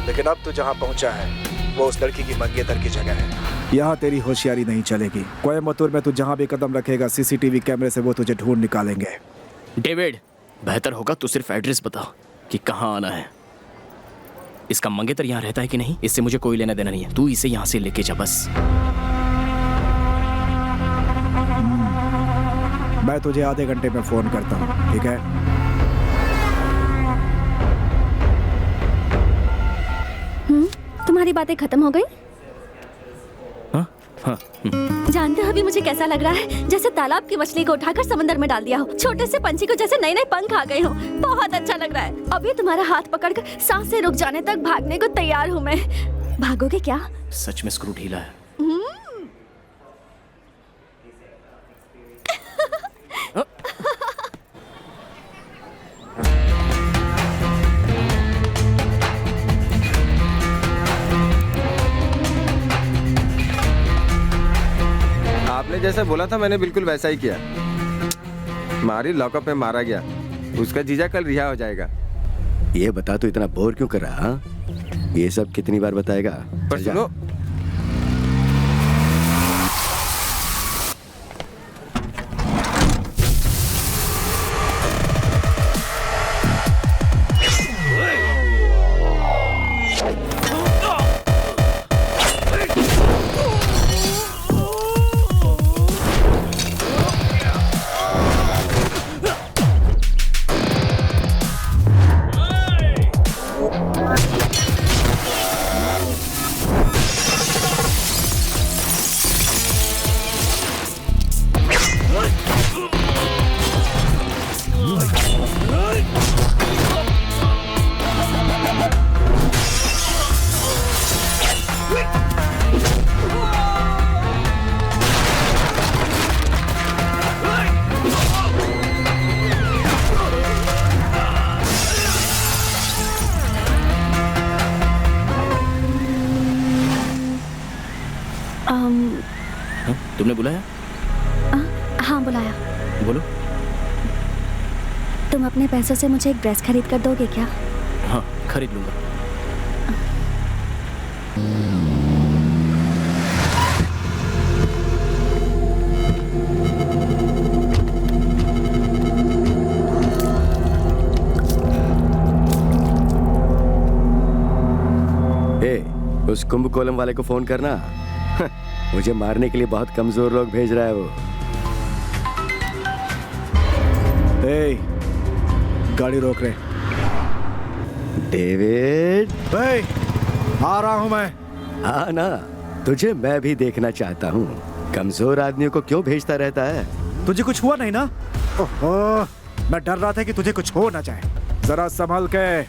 E: लेकिन अब तू जहाँ पहुँचा है वो उस लड़की की मंगेतर की जगह है। यहाँ तेरी होशियारी नहीं चलेगी। कोयम्बतूर में तू जहाँ भी कदम रखेगा सीसीटीवी कैमरे से वो तुझे ढूंढ निकालेंगे।
F: डेविड, बेहतर होगा तू सिर्फ एड्रेस बता कि कहाँ आना है। इसका मंगेतर यहाँ रहता है कि नहीं, इससे मुझे कोई लेना देना नहीं है। तू इसे यहाँ से लेके जा बस।
E: मैं तुझे आधे घंटे में फोन करता हूँ, ठीक है?
B: तुम्हारी बातें खत्म हो गई?
F: हाँ।
B: जानते हो अभी मुझे कैसा लग रहा है? जैसे तालाब की मछली को उठाकर समंदर में डाल दिया हो, छोटे से पंछी को जैसे नए नए पंख आ गए हो। बहुत अच्छा लग रहा है। अभी तुम्हारा हाथ पकड़कर सांसें रुक जाने तक भागने को तैयार हूँ मैं। भागोगे क्या?
F: सच में स्क्रू ढीला है।
D: आपने जैसा बोला था मैंने बिल्कुल वैसा ही किया। मारी लॉकअप में मारा गया। उसका जीजा कल रिहा हो जाएगा।
K: ये बता तो इतना बोर क्यों कर रहा? ये सब कितनी बार बताएगा?
D: पर सुनो,
F: तुमने बुलाया?
B: हाँ बुलाया।
F: बोलो।
B: तुम अपने पैसों से मुझे एक ड्रेस खरीद कर दोगे क्या?
F: हाँ, खरीद लूंगा।
K: उस कुंभकोणम वाले को फोन करना। मुझे मारने के लिए बहुत कमजोर लोग भेज रहा है वो।
E: गाड़ी रोक रहे।
K: डेविड,
E: आ रहा हूं मैं।
K: हाँ ना, तुझे मैं भी देखना चाहता हूँ। कमजोर आदमियों को क्यों भेजता रहता है?
E: तुझे कुछ हुआ नहीं ना? ओहो, मैं डर रहा था कि तुझे कुछ हो ना जाए। जरा संभल के,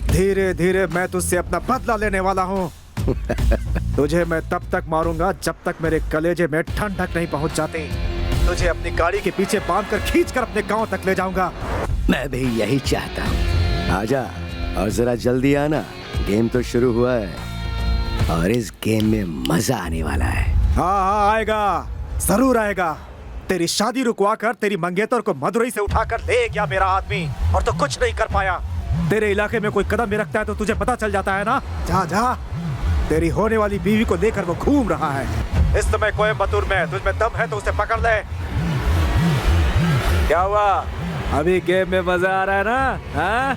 E: धीरे धीरे मैं तुझसे अपना बदला लेने वाला हूँ। तुझे मैं तब तक मारूंगा जब तक मेरे कलेजे में ठंडक नहीं पहुंच जाती। तुझे अपनी गाड़ी के पीछे बांधकर खींचकर अपने गांव तक ले जाऊंगा।
K: मैं भी यही चाहता हूँ। आजा और जरा जल्दी आना, गेम तो शुरू हुआ है और इस गेम में मजा आने वाला है।
E: हाँ आएगा, जरूर आएगा। तेरी शादी रुकवा कर तेरी मंगेतर को मदुरई से उठाकर ले गया मेरा आदमी, और तो कुछ नहीं कर पाया। तेरे इलाके में कोई कदम भी रखता है तो तुझे पता चल जाता है ना। जा जा, तेरी होने वाली बीवी को लेकर वो घूम रहा है इस समय कोयम्बतूर में। तुझ में दम है तो उसे पकड़ ले। क्या हुआ, अभी गेम में मजा आ रहा है ना? हाँ?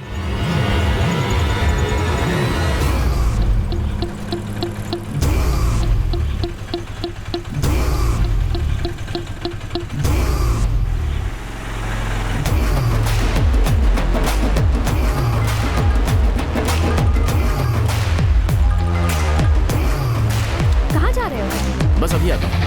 B: कहाँ जा रहे हो?
F: बस अभी आता हूँ।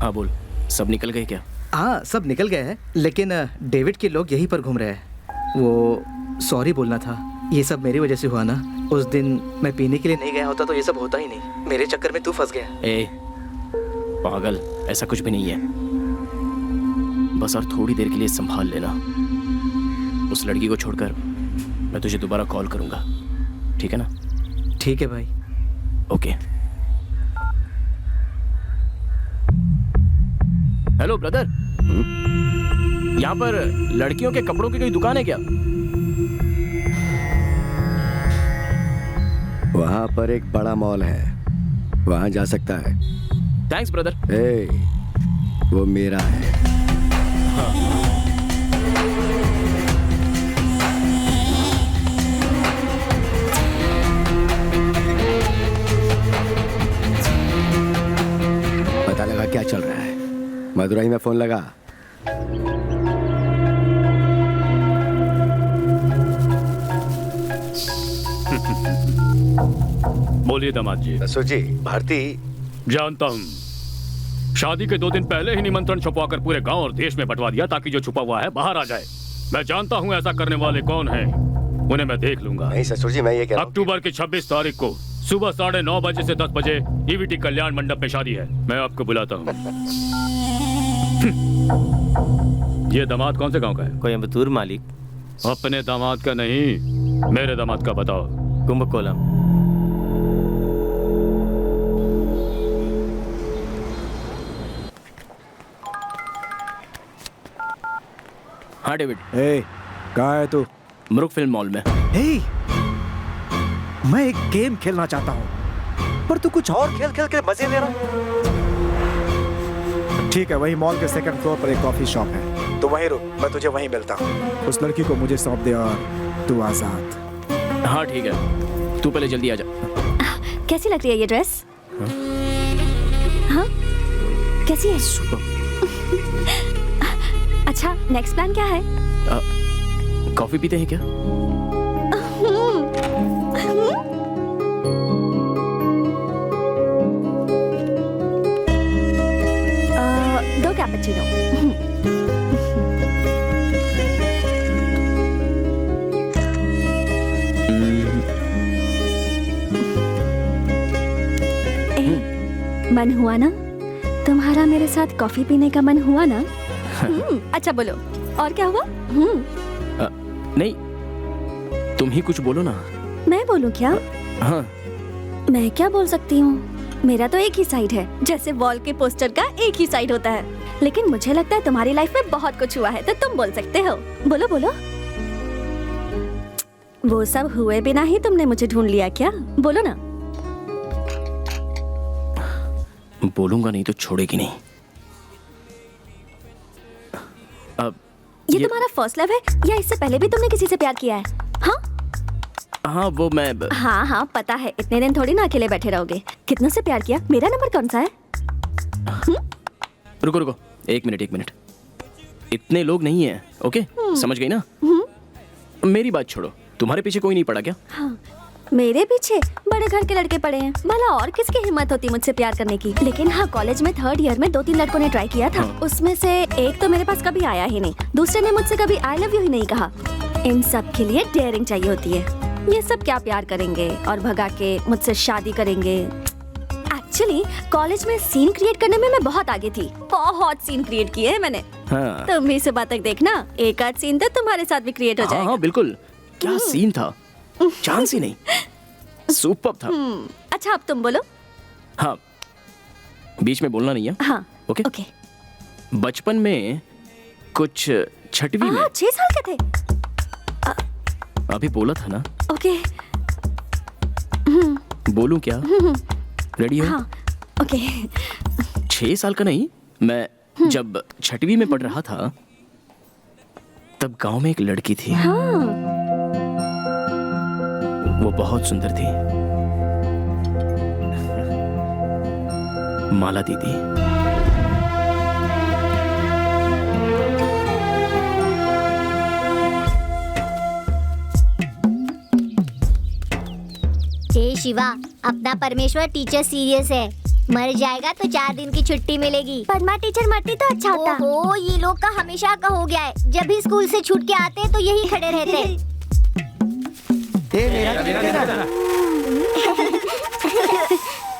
F: हाँ बोल, सब निकल गए क्या?
J: हाँ सब निकल गए हैं, लेकिन डेविड के लोग यहीं पर घूम रहे हैं। वो सॉरी बोलना था, ये सब मेरी वजह से हुआ ना। उस दिन मैं पीने के लिए नहीं गया होता तो ये सब होता ही नहीं। मेरे चक्कर में तू फंस गया।
F: ए पागल, ऐसा कुछ भी नहीं है। बस और थोड़ी देर के लिए संभाल लेना। उस लड़की को छोड़कर मैं तुझे दोबारा कॉल करूंगा, ठीक है ना?
J: ठीक है भाई।
F: ओके। हेलो ब्रदर, यहाँ पर लड़कियों के कपड़ों की कोई दुकान है क्या?
K: वहाँ पर एक बड़ा मॉल है, वहाँ जा सकता है।
F: Thanks brother.
K: वो मेरा है। पता लगा क्या चल रहा है? मदुरई में फोन लगा।
A: बोलिए दामाद जी।
K: जी, भारती।
A: जानता हूँ, शादी के 2 दिन पहले ही निमंत्रण छुपवाकर पूरे गांव और देश में बंटवा दिया ताकि जो छुपा हुआ है बाहर आ जाए। मैं जानता हूँ ऐसा करने वाले कौन हैं, उन्हें मैं देख लूंगा।
K: नहीं ससुर जी, मैं ये कह रहा हूं।
A: अक्टूबर की 26 तारीख को सुबह 9:30 बजे से 10 बजे ईवीटी कल्याण मंडप में शादी है। मैं आपको बुलाता हूँ। ये दामाद कौन से गांव का है?
I: कोयम्बतूर मालिक।
A: अपने दामाद का नहीं, मेरे दामाद का बताओ।
I: कुंभकोणम।
F: हाँ डेविड।
E: कहाँ है तू?
F: मरुक फिल्म मॉल में।
E: मैं एक गेम खेलना चाहता हूँ, पर तू कुछ और खेल खेल के मजे ले रहा। ठीक है, वही मॉल के 2nd फ्लोर पर एक कॉफी शॉप है, तो वहीं रुक, मैं तुझे वहीं मिलता हूँ। उस लड़की को मुझे सौंप दे और तू आजाद।
F: हाँ ठीक है, तू पहले जल्दी आ जा।
B: कैसी लग रही है ये ड्रेस? हाँ कैसी है? अच्छा, नेक्स्ट प्लान क्या है?
F: कॉफी पीते हैं क्या?
B: मन हुआ ना? तुम्हारा मेरे साथ कॉफी पीने का मन हुआ ना? अच्छा बोलो, और क्या हुआ?
F: नहीं, तुम ही कुछ बोलो ना।
B: मैं बोलूं क्या?
F: हाँ।
B: मैं क्या बोल सकती हूँ? मेरा तो एक ही साइड है, जैसे वॉल के पोस्टर का एक ही साइड होता है। लेकिन मुझे लगता है तुम्हारी लाइफ में बहुत कुछ हुआ है, तो तुम बोल सकते हो। बोलो बोलो। वो सब हुए बिना ही तुमने मुझे ढूंढ लिया क्या? बोलो ना।
F: बोलूंगा नहीं तो छोड़ेगी नहीं। अब
B: ये तुम्हारा फर्स्ट लव है या इससे पहले भी तुमने किसी से प्यार किया है? हाँ
F: हाँ, वो मैं
B: हाँ हाँ पता है, इतने दिन थोड़ी ना अकेले बैठे रहोगे। कितनों से प्यार किया? मेरा नंबर कौन सा है?
F: रुको रुको, एक मिनट। इतने लोग नहीं हैं, ओके? समझ गई ना? मेरी बात छोड़ो, तुम्हारे पीछे कोई नहीं पड़ा क्या?
B: हाँ, मेरे पीछे बड़े घर के लड़के पड़े हैं। भला और किसकी हिम्मत होती मुझसे प्यार करने की? लेकिन हाँ, कॉलेज में 3rd ईयर में 2-3 लड़कों ने ट्राई किया था। उसमें से एक तो मेरे पास कभी आया ही नहीं, दूसरे ने मुझसे कभी आई लव यू ही नहीं कहा। इन सब के लिए डेयरिंग चाहिए होती है। ये सब क्या प्यार करेंगे और भगा के मुझसे शादी करेंगे? एक्चुअली कॉलेज में सीन क्रिएट करने में मैं बहुत आगे थी। बहुत सीन क्रिएट किए हैं मैंने।
F: हाँ।
B: तुम भी सुबह तक देखना, एक आध सीन तो तुम्हारे साथ भी क्रिएट हो जाएगा।
F: हाँ बिल्कुल। क्या सीन था, चांस ही नहीं। सुपर था।
B: अच्छा अब तुम बोलो।
F: हाँ, बीच में बोलना नहीं है।
B: हाँ
F: ओके
B: ओके।
F: बचपन में कुछ 6वीं में
B: 6 साल के थे।
F: अभी बोला था ना।
B: ओके।
F: बोलूं क्या? रेडी हो?
B: हाँ ओके।
F: 6 साल का नहीं, मैं जब 6वीं में पढ़ रहा था तब गांव में एक लड़की थी। वो बहुत सुंदर थी, माला दीदी।
L: हे शिवा, अपना परमेश्वर टीचर सीरियस है। मर जाएगा तो 4 दिन की छुट्टी मिलेगी।
B: परमा टीचर मरती तो अच्छा होता।
L: ओहो, ये लोग का हमेशा का हो गया है। जब भी स्कूल से छूट के आते हैं तो यही खड़े रहते हैं।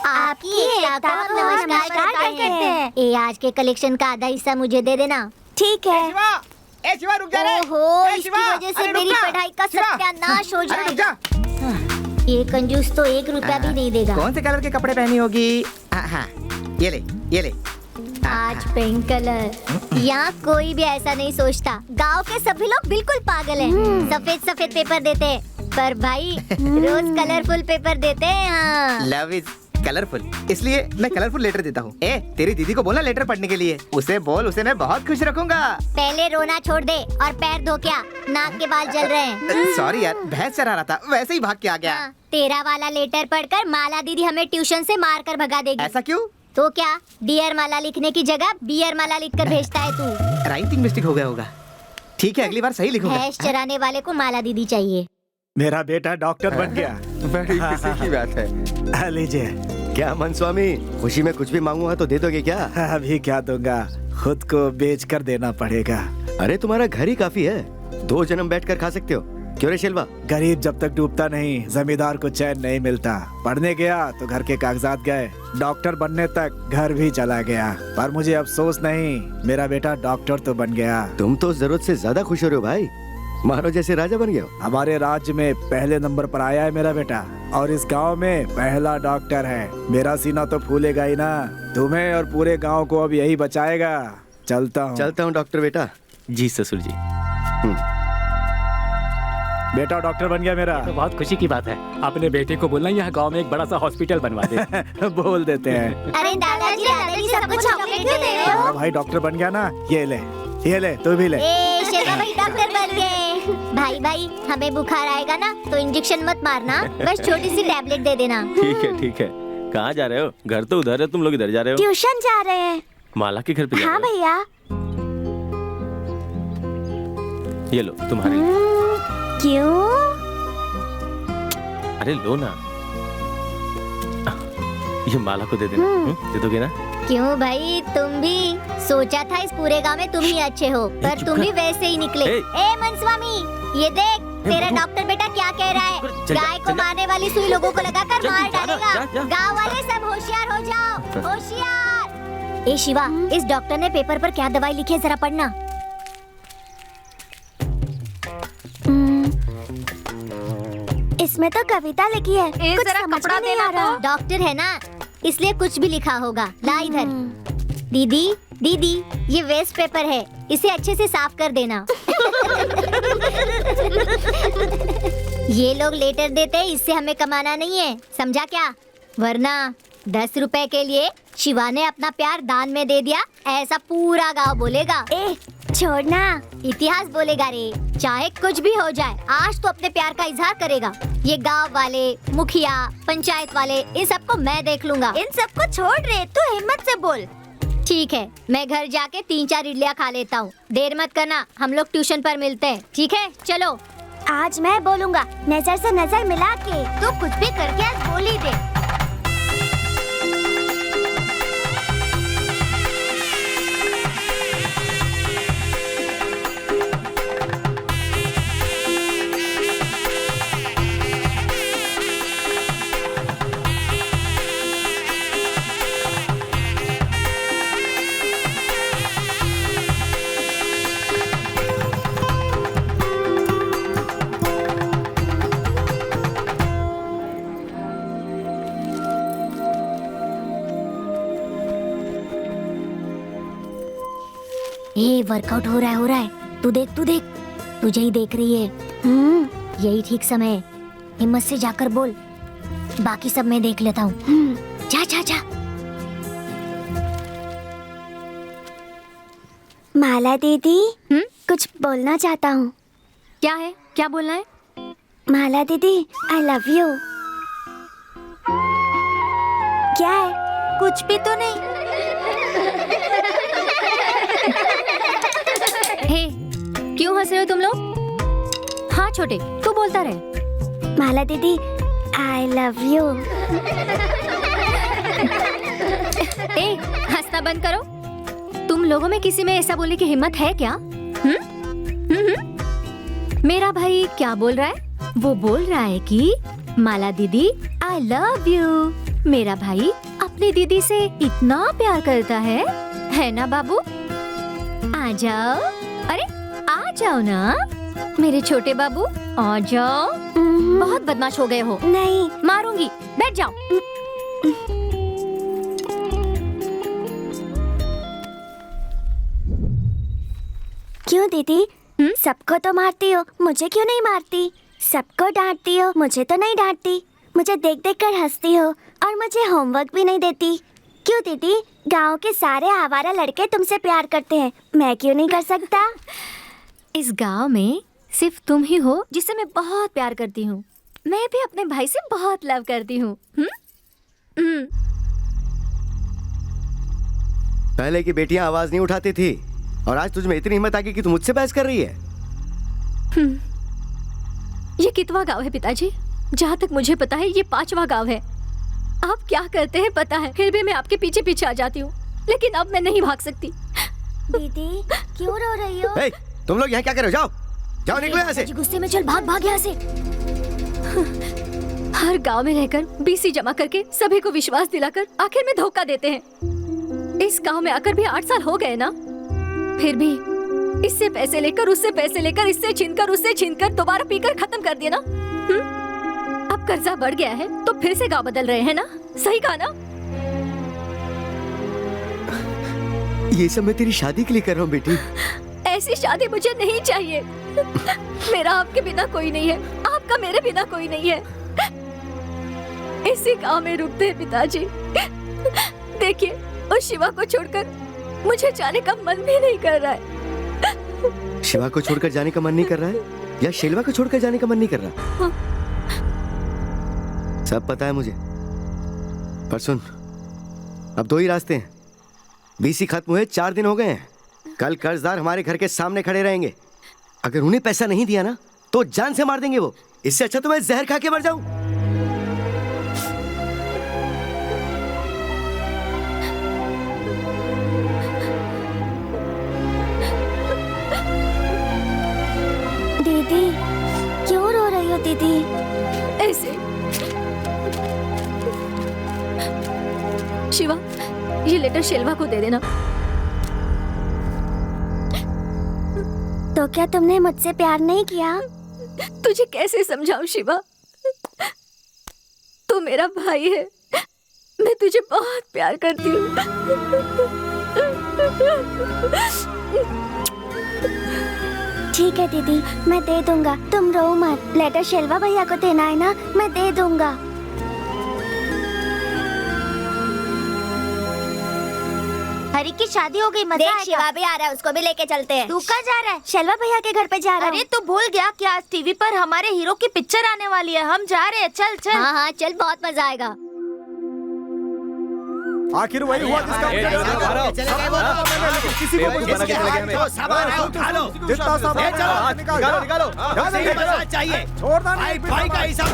L: आपकी एकता को नमस्कार करते हैं। ए, आज के कलेक्शन का आधा हिस्सा मुझे दे देना।
B: ठीक है।
J: ए शिवा रुक जा रे।
L: ओहो,
J: ए,
L: इसकी
J: शिवा,
L: वजह से
J: अरे
L: मेरी
J: रुक जा।
L: पढ़ाई का
J: शिवा,
L: सत्यानाश हो
J: अरे रुक
L: जाएगा।
J: जा।
L: ये कंजूस तो 1 रुपया भी नहीं देगा।
J: कौन से कलर के कपड़े पहनी होगी? हाँ, ये ले।
L: आज पिंक कलर। यहाँ कोई भी ऐसा नहीं सोचता। गांव के सभी लोग बिल्कुल पागल हैं। सफेद पेपर देते हैं, पर भाई रोज कलरफुल पेपर देते हैं। हाँ।
J: लव इज कलरफुल, इसलिए मैं कलरफुल लेटर देता हूँ। ए, तेरी दीदी को बोलना लेटर पढ़ने के लिए। उसे बोल, उसे मैं बहुत खुश रखूंगा।
L: पहले रोना छोड़ दे और पैर धो क्या, नाक के बाल जल रहे हैं।
J: सॉरी यार, भैंस चरा रहा था, वैसे ही भाग के आ गया।
L: हाँ, तेरा वाला लेटर पढ़कर माला दीदी हमें ट्यूशन से मार कर भगा देगी।
J: ऐसा क्यों?
L: तो क्या, डियर माला लिखने की जगह बियर माला लिखकर भेजता है तू?
J: राइटिंग मिस्टेक हो गया होगा। ठीक है, अगली बार सही लिखूंगा।
L: भैंस चराने वाले को माला दीदी चाहिए।
E: मेरा बेटा डॉक्टर बन गया।
D: बड़ी खुशी की बात है।
E: लीजिए।
K: क्या मन स्वामी, खुशी में कुछ भी मांगूंगा तो दे दोगे क्या?
E: अभी क्या दूंगा, खुद को बेच कर देना पड़ेगा।
K: अरे तुम्हारा घर ही काफी है, 2 जन्म बैठकर खा सकते हो। क्यों रे शेलवा?
E: गरीब जब तक डूबता नहीं, जमींदार को चैन नहीं मिलता। पढ़ने गया तो घर के कागजात गए, डॉक्टर बनने तक घर भी चला गया। पर मुझे अफसोस नहीं, मेरा बेटा डॉक्टर तो बन गया।
K: तुम तो जरूरत से ज्यादा खुश हो रहे हो भाई, मानो जैसे राजा बन गया हो।
E: हमारे राज्य में पहले नंबर पर आया है मेरा बेटा, और इस गांव में पहला डॉक्टर है। मेरा सीना तो फूलेगा ही ना। तुम्हें और पूरे गांव को अब यही बचाएगा। चलता हूँ
K: डॉक्टर बेटा।
I: जी ससुर जी।
E: बेटा डॉक्टर बन गया मेरा।
A: तो बहुत खुशी की बात है। अपने बेटे को बोलना यहाँ गांव में एक बड़ा सा हॉस्पिटल बनवा दे।
E: बोल देते हैं।
L: अरे दादाजी सबको चॉकलेट क्यों दे रहे हो?
E: मेरा भाई डॉक्टर बन गया ना, ये ले तू भी ले।
L: ए, शेरा भाई डॉक्टर बन गए। भाई हमें बुखार आएगा ना तो इंजेक्शन मत मारना, बस छोटी सी टैबलेट दे देना।
I: ठीक है। कहाँ जा रहे हो? घर तो उधर है, तुम लोग इधर जा रहे हो।
B: ट्यूशन जा रहे हैं।
I: माला के घर पे जा
B: हाँ
I: रहे हो?
B: भैया।
I: ये लो तुम्हारे लिए।
B: क्यों?
I: अरे लो ना, ये माला को दे देना। दे दोगे ना?
L: क्यों भाई, तुम भी सोचा था इस पूरे गांव में तुम ही अच्छे हो, पर तुम भी वैसे ही निकले। ए मनस्वामी, ये देख तेरा डॉक्टर बेटा क्या कह रहा है?
I: चल जा,
L: गाय को
I: चल जा।
L: मारने वाली सुई लोगों को लगाकर
I: चल,
L: मार
I: जा ना,
L: डालेगा।
I: जा, जा।
L: गाँव वाले सब होशियार हो जाओ, होशियार। ए शिवा, इस डॉक्टर ने पेपर पर क्या दवाई लिखी है जरा पढ़ना।
B: इसमें तो कविता लिखी है।
G: ए,
B: कुछ
G: जरा
B: समझ
G: कपड़ा
B: में नहीं
G: देना
B: आ रहा।
L: डॉक्टर है ना, इसलिए कुछ भी लिखा होगा। ला इधर। दीदी, दीदी, ये वेस्ट पेपर है, इसे अच्छे से साफ कर देना। ये लोग लेटर देते हैं, इससे हमें कमाना नहीं है, समझा क्या? वरना 10 रुपए के लिए शिवा ने अपना प्यार दान में दे दिया, ऐसा पूरा गांव बोलेगा।
B: ए, छोड़ना।
L: इतिहास बोलेगा रे, चाहे कुछ भी हो जाए, आज तो अपने प्यार का इजहार करेगा। ये गांव वाले, मुखिया, पंचायत वाले, इन सबको मैं देख लूंगा।
B: इन सबको छोड़ रे, तू हिम्मत से बोल।
L: ठीक है, मैं घर जाके 3-4 इडलियाँ खा लेता हूँ। देर मत करना, हम लोग ट्यूशन पर मिलते हैं, ठीक है? चलो।
B: आज मैं बोलूंगा, नजर से नजर मिला के।
L: तू कुछ भी करके आज बोल ही दे। ए, वर्कआउट हो रहा है। तू देख, तुझे ही देख रही है। यही ठीक समय है, हिम्मत से जाकर बोल। बाकी सब मैं देख लेता हूँ। जा जा जा।
B: माला दीदी, कुछ बोलना चाहता हूँ।
G: क्या है? क्या बोलना है?
B: माला दीदी, आई लव यू। क्या है?
G: कुछ भी तो नहीं। हे, क्यों हंस रहे हो तुम लोग? हाँ छोटे, तू बोलता रहे।
B: माला दीदी, आई लव यू।
G: ए, हंसना बंद करो। तुम लोगों में किसी में ऐसा बोलने की हिम्मत है क्या? मेरा भाई क्या बोल रहा है? वो बोल रहा है कि माला दीदी, आई लव यू। मेरा भाई अपनी दीदी से इतना प्यार करता है ना बाबू? आ जाओ, अरे आ जाओ ना मेरे छोटे बाबू, आ जाओ। बहुत बदमाश हो गए हो।
B: नहीं,
G: मारूंगी, बैठ जाओ।
B: क्यों दीदी? सबको तो मारती हो, मुझे क्यों नहीं मारती? सबको डांटती हो, मुझे तो नहीं डांटती। मुझे देख देख कर हंसती हो और मुझे होमवर्क भी नहीं देती। क्यों दीदी? गांव के सारे आवारा लड़के तुमसे प्यार करते हैं, मैं क्यों नहीं कर सकता?
G: इस गांव में सिर्फ तुम ही हो जिसे मैं बहुत प्यार करती हूँ। मैं भी अपने भाई से बहुत लव करती हूँ।
K: पहले की बेटियां आवाज नहीं उठाती थी और आज तुझ में इतनी हिम्मत आ गई कि तू मुझसे बहस कर रही है।
G: ये कितवा गांव है पिताजी? जहाँ तक मुझे पता है ये 5वां गांव है। आप क्या करते हैं पता है, फिर भी मैं आपके पीछे पीछे आ जाती हूँ, लेकिन अब मैं नहीं भाग सकती।
B: दीदी, क्यों रो रही हो?
K: तुम लोग यहाँ क्या कर रहे हो? जाओ जाओ, निकलो यहाँ से।
G: गुस्से में चल, भाग यहाँ से। हर गांव में रहकर बीसी जमा करके सभी को विश्वास दिलाकर आखिर में धोखा देते हैं। इस गांव में आकर भी 8 साल हो गए ना, फिर भी इससे पैसे लेकर, उससे पैसे लेकर, इससे छीनकर, उससे छीनकर दोबारा पीकर खत्म कर दिया ना। अब कर्जा बढ़ गया है तो फिर से गांव बदल रहे हैं ना? सही कहा ना?
K: ये सब मैं तेरी शादी के लिए कर रहा हूँ बेटी।
G: ऐसी शादी मुझे नहीं चाहिए। मेरा आपके बिना कोई नहीं है, आपका मेरे बिना कोई नहीं है। इसी गांव में रुकते हैं पिताजी। देखिए, उस शिवा को छोड़कर मुझे जाने का मन भी नहीं कर रहा है।
K: शिवा को छोड़कर जाने का मन नहीं कर रहा है या शेलवा को छोड़कर जाने का मन नहीं कर रहा? सब पता है मुझे, पर सुन, अब 2 ही रास्ते हैं। बीसी खत्म हुए 4 दिन हो गए हैं। कल कर्जदार हमारे घर के सामने खड़े रहेंगे। अगर उन्हें पैसा नहीं दिया ना तो जान से मार देंगे वो। इससे अच्छा तो मैं जहर खा के मर जाऊं।
B: दीदी, क्यों दीदी, ऐसे। शिवा, ये लेटर शेलवा को दे देना।
L: तो क्या तुमने मुझसे प्यार नहीं किया?
B: तुझे कैसे समझाऊं शिवा? तू मेरा भाई है, मैं तुझे बहुत प्यार करती हूँ।
L: ठीक है दीदी, मैं दे दूंगा, तुम रो मत। लेटर शेलवा भैया को देना है ना, मैं दे दूंगा। हरी की शादी हो गई, मजा आएगा। शिवा भी आ रहा है, उसको भी लेके चलते हैं। तू कहाँ जा रहा है? शेलवा भैया के घर पे जा रहा हूँ।
G: अरे तू भूल गया कि आज टीवी पर हमारे हीरो की पिक्चर आने वाली है, हम जा रहे हैं। चल चल।
L: हाँ हाँ चल, बहुत मजा आएगा।
E: आखिर वही हुआ जिसका मुझे लेकिन किसी को कुछ बना के चले गए। जितना सामान निकालो
J: चाहिए।
E: छोड़ दो,
J: भाई का हिसाब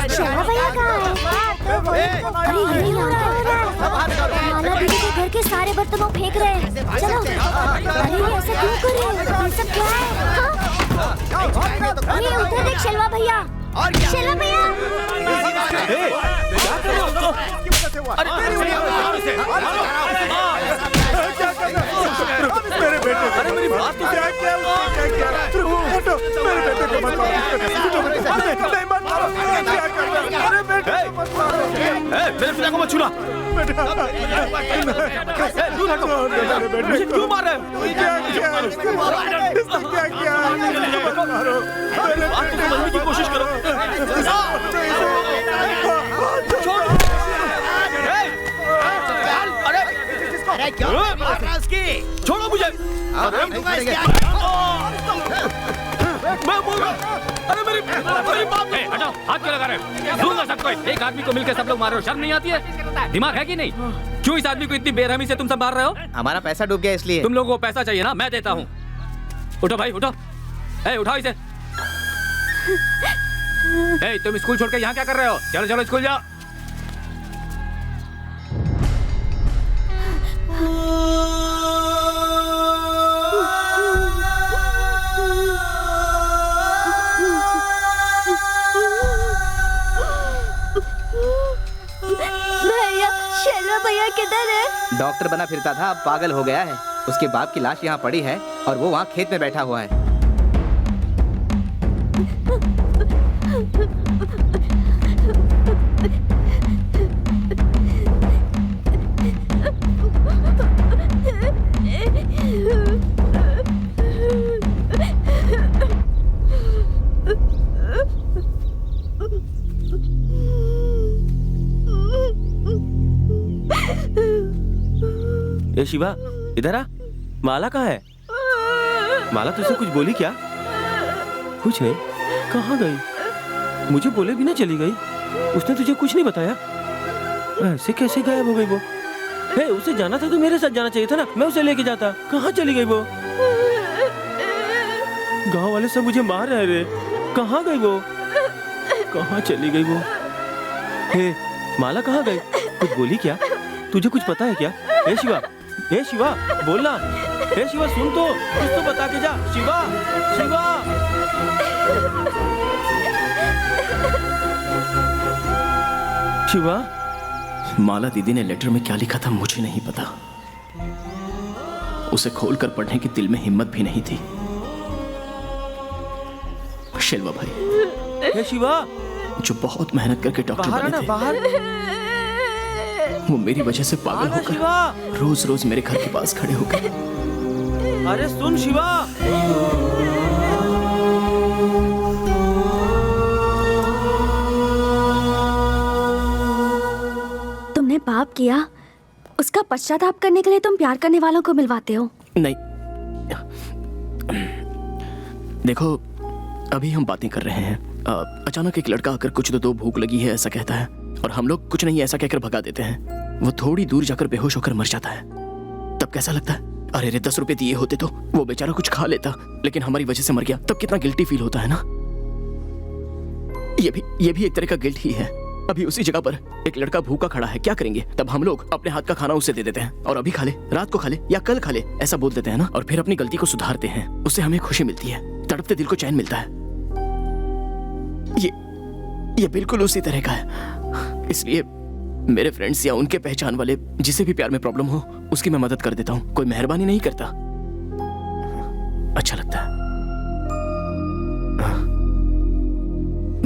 L: शेलवा भैया कहाँ है? अरे ये माला दीदी के घर के सारे बर्तन वो फेंक रहे हैं। चलो। अरे ये ऐसा क्यों कर रहे हैं? ये सब क्या है? अरे उधर देख शेलवा भैया। शेलवा भैया।
E: मेरे बेटे, अरे मेरी बात तो क्या किया? मेरे बेटे को मत मारो, नहीं मत मारो, क्या कर रहे हो? अरे बेटे को मत मारो,
I: मेरे पिता को मत छूना।
E: दूर हटो, मेरे बेटे को क्यों मार रहे हो? क्या किया? क्या किया? मत मारो, मेरे बात को समझने की कोशिश करो।
J: अरे क्यों मार रहा है उसकी?
I: छोड़ो मुझे। मैं बोल रहा हूँ। अरे मेरी बात। हटाओ, हाथ क्यों लगा रहे हो? दूंगा सबको। एक आदमी को मिलकर सब लोग मार रहे हो, शर्म नहीं आती है? दिमाग है कि नहीं? क्यों इस आदमी को इतनी बेरहमी से तुम सब मार रहे हो?
J: हमारा पैसा डूब गया इसलिए।
A: तुम लोगों को पैसा चाहिए ना, मैं देता हूँ। उठो भाई, उठो। उठाओ इसे। तुम स्कूल छोड़ के यहाँ क्या कर रहे हो? चलो चलो स्कूल जाओ।
B: भैया, शेलवा भैया किधर है?
J: डॉक्टर बना फिरता था, अब पागल हो गया है। उसके बाप की लाश यहाँ पड़ी है और वो वहाँ खेत में बैठा हुआ है।
I: ए शिवा, इधर आ। माला कहाँ है? माला तुझसे कुछ बोली क्या? कुछ नहीं। कहाँ गई? मुझे बोले बिना चली गई। उसने तुझे कुछ नहीं बताया? ऐसे कैसे गायब हो गई वो? उसे जाना था तो मेरे साथ जाना चाहिए था ना, मैं उसे लेके जाता। कहाँ चली गई वो? गांव वाले सब मुझे मार रहे रे। कहाँ गई वो? कहाँ चली गई वो? माला कहाँ गई? कुछ बोली क्या? तुझे कुछ पता है क्या? शिवा, शिवा बोलना। शिवा सुन तो, कुछ तो बता के जा। शिवा, शिवा। शिवा।
F: माला दीदी ने लेटर में क्या लिखा था मुझे नहीं पता। उसे खोलकर पढ़ने की दिल में हिम्मत भी नहीं थी। शेलवा भाई,
I: शिवा,
F: जो बहुत मेहनत करके डॉक्टर बने थे,
I: बाहर।
F: वो मेरी वजह से पागल होकर रोज रोज मेरे घर के पास खड़े हो गए।
I: अरे सुन शिवा।
B: तुमने पाप किया, उसका पश्चाताप करने के लिए तुम प्यार करने वालों को मिलवाते हो।
F: नहीं, देखो अभी हम बातें कर रहे हैं। अचानक एक लड़का आकर कुछ तो भूख लगी है ऐसा कहता है, और हम लोग कुछ नहीं ऐसा कहकर भगा देते हैं। वो थोड़ी दूर जाकर बेहोश होकर मर जाता है। तब कैसा लगता है? अरे रे 10 रुपए दिए होते तो वो बेचारा कुछ खा लेता, लेकिन हमारी वजह से मर गया, तब कितना गिल्टी फील होता है ना। ये भी एक तरह का गिल्ट ही है। अभी उसी जगह पर एक लड़का भूखा खड़ा है, क्या करेंगे? तब हम लोग अपने हाथ का खाना उसे दे देते हैं और अभी खा ले, रात को खा ले या कल खा ले, ऐसा बोल देते हैं ना, और फिर अपनी गलती को सुधारते हैं। उससे हमें खुशी मिलती है, तड़पते दिल को चैन मिलता है। ये बिल्कुल उसी तरह का है। इसलिए मेरे फ्रेंड्स या उनके पहचान वाले जिसे भी प्यार में प्रॉब्लम हो उसकी मैं मदद कर देता हूँ। कोई मेहरबानी नहीं करता, अच्छा लगता है।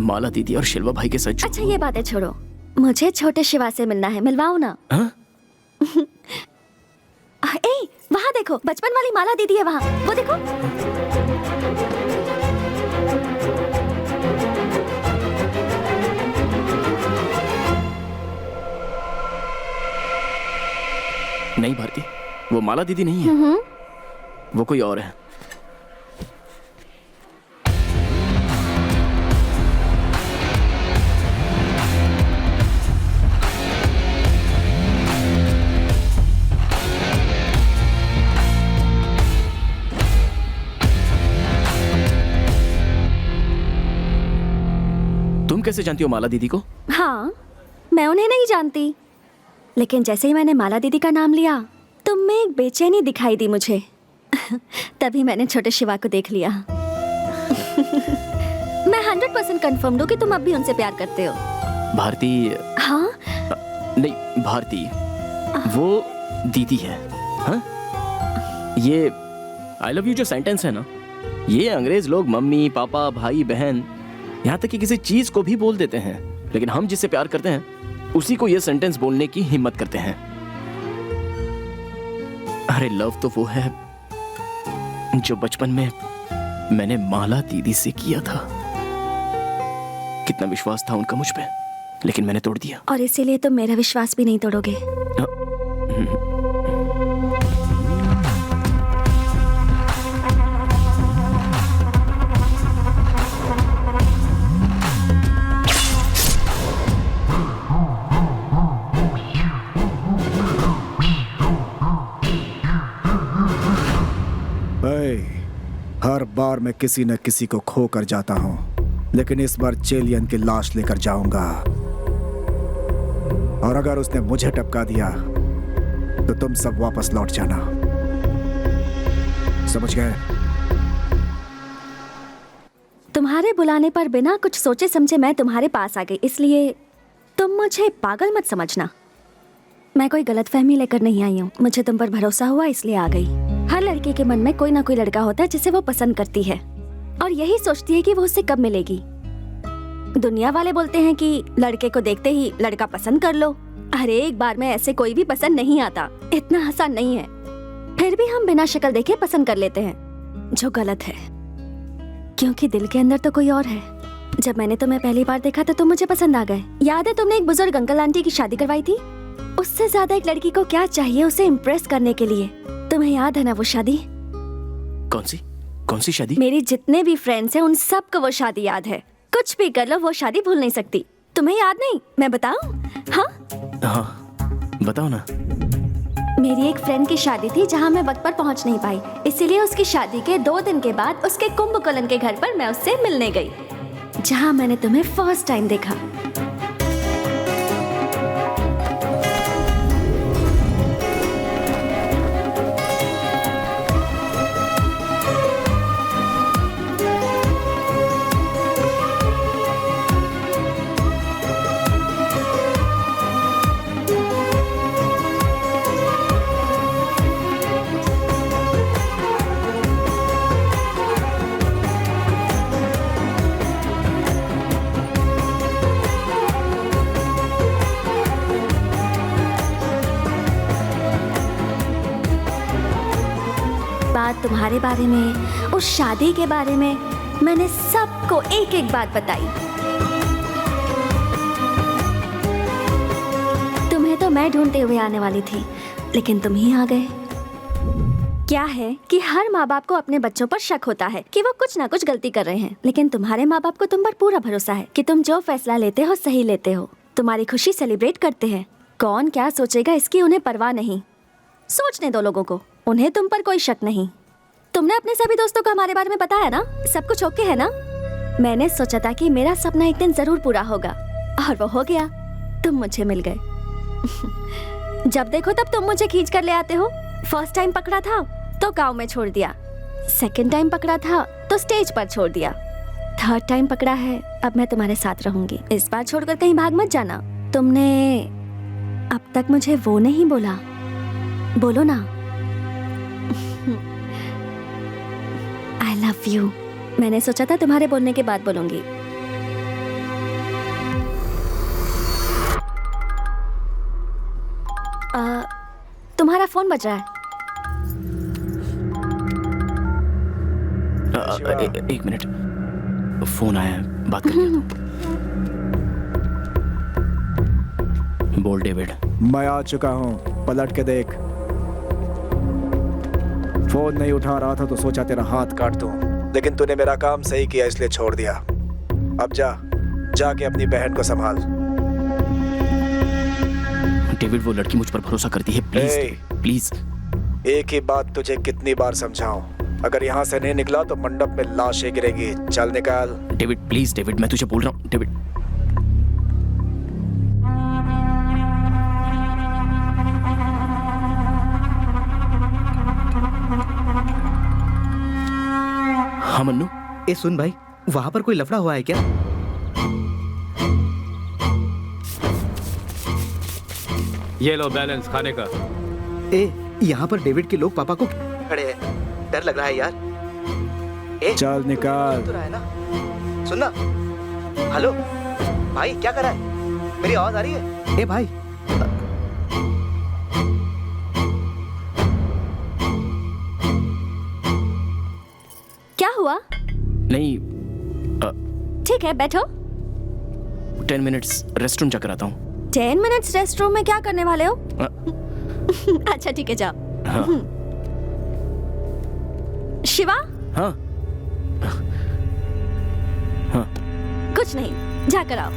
F: माला दीदी और शिल्वा भाई के साथ जो...
M: अच्छा ये बातें छोड़ो, मुझे छोटे शिवा से मिलना है, मिलवाओ ना। ए, वहाँ देखो, बचपन वाली माला दीदी है वहाँ, वो देखो।
F: नहीं भारती, वो माला दीदी नहीं है, वो कोई और है। तुम कैसे जानती हो माला दीदी को?
M: हाँ, मैं उन्हें नहीं जानती, लेकिन जैसे ही मैंने माला दीदी का नाम लिया तुम में एक बेचैनी दिखाई दी मुझे। तभी मैंने छोटे शिवा को देख लिया। मैं 100% कंफर्म हूँ कि तुम अब भी उनसे प्यार करते हो।
F: भारती?
M: हाँ?
F: नहीं भारती, वो दीदी है। हाँ? ये आई लव यू जो सेंटेंस है ना, ये अंग्रेज लोग मम्मी पापा भाई बहन यहाँ तक कि किसी चीज को भी बोल देते हैं, लेकिन हम जिससे प्यार करते हैं उसी को ये सेंटेंस बोलने की हिम्मत करते हैं। अरे लव तो वो है जो बचपन में मैंने माला दीदी से किया था। कितना विश्वास था उनका मुझ पे, लेकिन मैंने तोड़ दिया।
M: और इसीलिए तुम मेरा विश्वास भी नहीं तोड़ोगे।
E: हर बार मैं किसी न किसी को खो कर जाता हूँ, लेकिन इस बार चेलियन की लाश लेकर जाऊंगा। और अगर उसने मुझे टपका दिया तो तुम सब वापस लौट जाना, समझ गए?
M: तुम्हारे बुलाने पर बिना कुछ सोचे समझे मैं तुम्हारे पास आ गई, इसलिए तुम मुझे पागल मत समझना। मैं कोई गलतफहमी लेकर नहीं आई हूँ, मुझे तुम पर भरोसा हुआ इसलिए आ गई। हर लड़के के मन में कोई ना कोई लड़का होता है जिसे वो पसंद करती है और यही सोचती है कि वो उससे कब मिलेगी। दुनिया वाले बोलते हैं कि लड़के को देखते ही लड़का पसंद कर लो। अरे एक बार में ऐसे कोई भी पसंद नहीं आता, इतना आसान नहीं है। फिर भी हम बिना शक्ल देखे पसंद कर लेते हैं, जो गलत है, क्योंकि दिल के अंदर तो कोई और है। जब मैंने तुम्हें पहली बार देखा तो तुम मुझे पसंद आ गए। याद है तुमने एक बुजुर्ग अंकल आंटी की शादी करवाई थी? उससे ज्यादा एक लड़की को क्या चाहिए उसे इम्प्रेस करने के लिए? तुम्हें याद है ना वो शादी?
F: कौन सी शादी?
M: मेरी जितने भी फ्रेंड्स हैं उन सबको वो शादी याद है। कुछ भी कर लो वो शादी भूल नहीं सकती। तुम्हें याद नहीं? मैं बताऊं?
F: हाँ बताओ ना।
M: मेरी एक फ्रेंड की शादी थी जहां मैं वक्त पर पहुंच नहीं पाई, इसीलिए उसकी शादी के 2 दिन के बाद उसके कुंभकोणम के घर पर मैं उससे मिलने गई, जहां मैंने तुम्हें फर्स्ट टाइम देखा। तुम्हारे बारे में, उस शादी के बारे में मैंने सबको एक एक बात बताई। तुम्हें तो मैं ढूंढते हुए आने वाली थी, लेकिन तुम ही आ गए। क्या है कि हर माँ बाप को अपने बच्चों पर शक होता है कि वो कुछ ना कुछ गलती कर रहे हैं, लेकिन तुम्हारे माँ बाप को तुम पर पूरा भरोसा है कि तुम जो फैसला लेते हो सही लेते हो। तुम्हारी खुशी सेलिब्रेट करते हैं। कौन क्या सोचेगा इसकी उन्हें परवाह नहीं। सोचने दो लोगों को, उन्हें तुम पर कोई शक नहीं। तुमने अपने सभी दोस्तों को हमारे बारे में बताया ना? सब कुछ ओके है ना? मैंने सोचा था कि मेरा सपना एक दिन जरूर पूरा होगा, और वो हो गया। तुम मुझे मिल गए। जब देखो तब तुम मुझे खींच कर ले आते हो। फर्स्ट टाइम पकड़ा था तो गांव में छोड़ दिया, सेकंड टाइम पकड़ा था तो स्टेज पर छोड़ दिया, थर्ड टाइम पकड़ा है, अब मैं तुम्हारे साथ रहूंगी। इस बार छोड़कर कहीं भाग मत जाना। तुमने अब तक मुझे वो नहीं बोला, बोलो ना। I love you. मैंने सोचा था तुम्हारे बोलने के बाद बोलूंगी। तुम्हारा फोन बज रहा है।
F: एक मिनट, फोन आया है, बात कर लेता हूं। बोल डेविड।
E: मैं आ चुका हूँ, पलट के देख। फोन नहीं उठा रहा था तो सोचा तेरा हाथ काट दूं, लेकिन तूने मेरा काम सही किया इसलिए छोड़ दिया। अब जाके अपनी बहन को संभाल।
F: डेविड, वो लड़की मुझ पर भरोसा करती है, प्लीज प्लीज।
E: एक ही बात तुझे कितनी बार समझाऊं, अगर यहाँ से नहीं निकला तो मंडप में लाशें गिरेगी। चल निकाल।
F: डेविड प्लीज, डेविड मैं तुझे बोल रहा हूँ। डेविड हाँ मन्नू।
J: ए सुन भाई, वहां पर कोई लफड़ा हुआ है क्या?
A: ये लो बैलेंस खाने का।
J: ए यहाँ पर डेविड के लोग पापा को खड़े हैं, डर लग रहा है यार। ए
E: चल निकाल।
J: तो रहा है ना, सुनना। हेलो भाई, क्या कर रहा है? मेरी आवाज आ रही है? ए भाई,
M: क्या हुआ?
F: नहीं,
M: ठीक है, बैठो।
F: 10 मिनट्स रेस्टरूम चक्कर आता हूँ।
M: 10 मिनट्स रेस्टरूम में क्या करने वाले हो? अच्छा ठीक है, जाओ।
F: हाँ।
M: शिवा?
F: हाँ हाँ।
M: कुछ नहीं, जाकर आओ।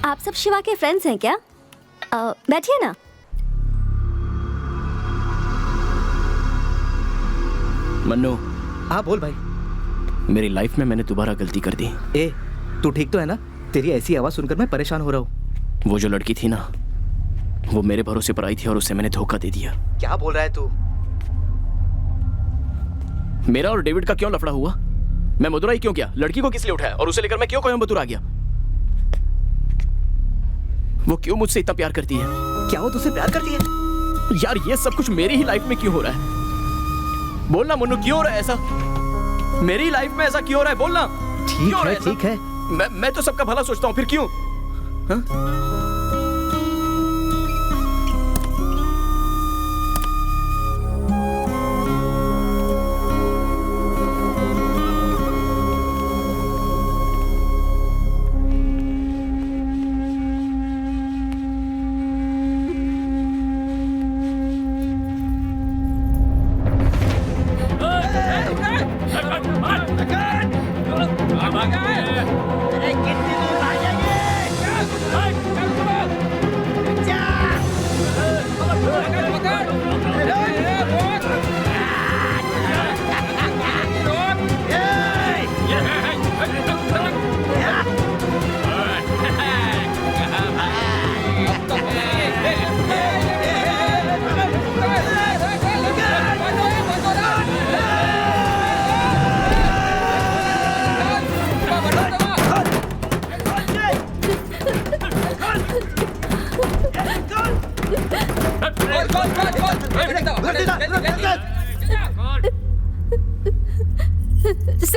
M: आप सब शिवा के फ्रेंड्स हैं क्या? बैठिए ना।
F: मन्नू।
J: हाँ बोल भाई।
F: मेरी लाइफ में मैंने दोबारा गलती कर दी।
J: ए तू ठीक तो है ना? तेरी ऐसी आवाज सुनकर मैं परेशान हो रहा हूँ।
F: वो जो लड़की थी ना, वो मेरे भरोसे पर आई थी और उससे मैंने धोखा दे दिया।
J: क्या बोल रहा है तू?
F: मेरा और डेविड का क्यों लफड़ा हुआ? मैं मदुराई क्यों गया? लड़की को किस लिए उठाया? और उसे लेकर मैं क्यों कोयम्बतूर आ गया? वो क्यों मुझसे इतना प्यार करती है?
J: क्या वो तुझसे प्यार करती है?
F: यार ये सब कुछ मेरी ही लाइफ में क्यों हो रहा है? बोलना मन्नू, क्यों हो रहा है ऐसा? मेरी लाइफ में ऐसा क्यों हो रहा है? बोलना।
J: ठीक है।
F: मैं तो सबका भला सोचता हूँ, फिर क्यों? हाँ?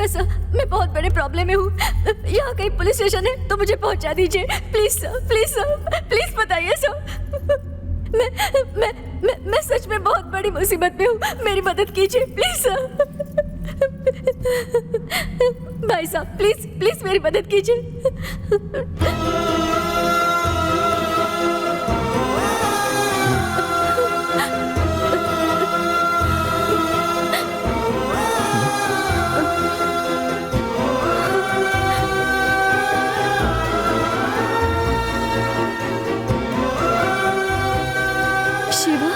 M: सर मैं बहुत बड़े प्रॉब्लम में हूँ। यहाँ कहीं पुलिस स्टेशन है तो मुझे पहुँचा दीजिए please sir, please sir, please बताइए सर। मैं सच में बहुत बड़ी मुसीबत में हूँ, मेरी मदद कीजिए प्लीज सर। भाई साहब प्लीज प्लीज मेरी मदद कीजिए। शिवा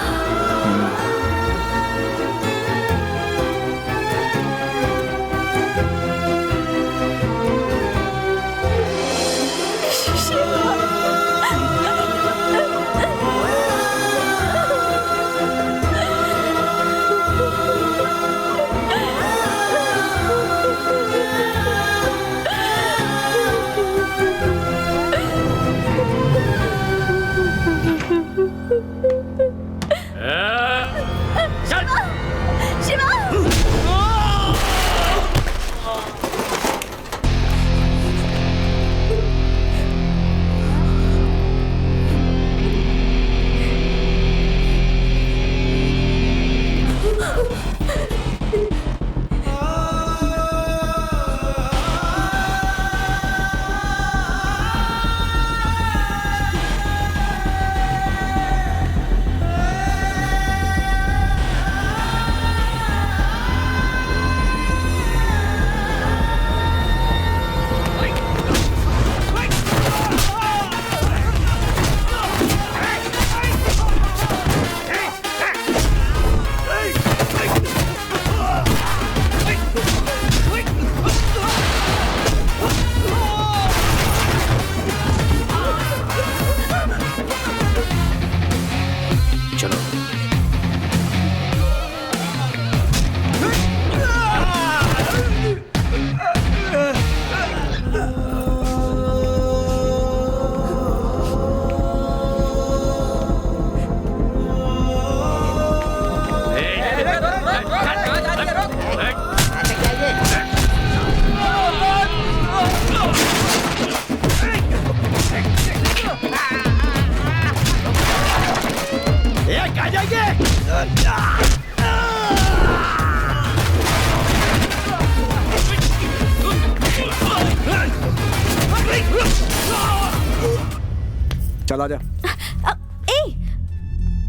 E: चला जा।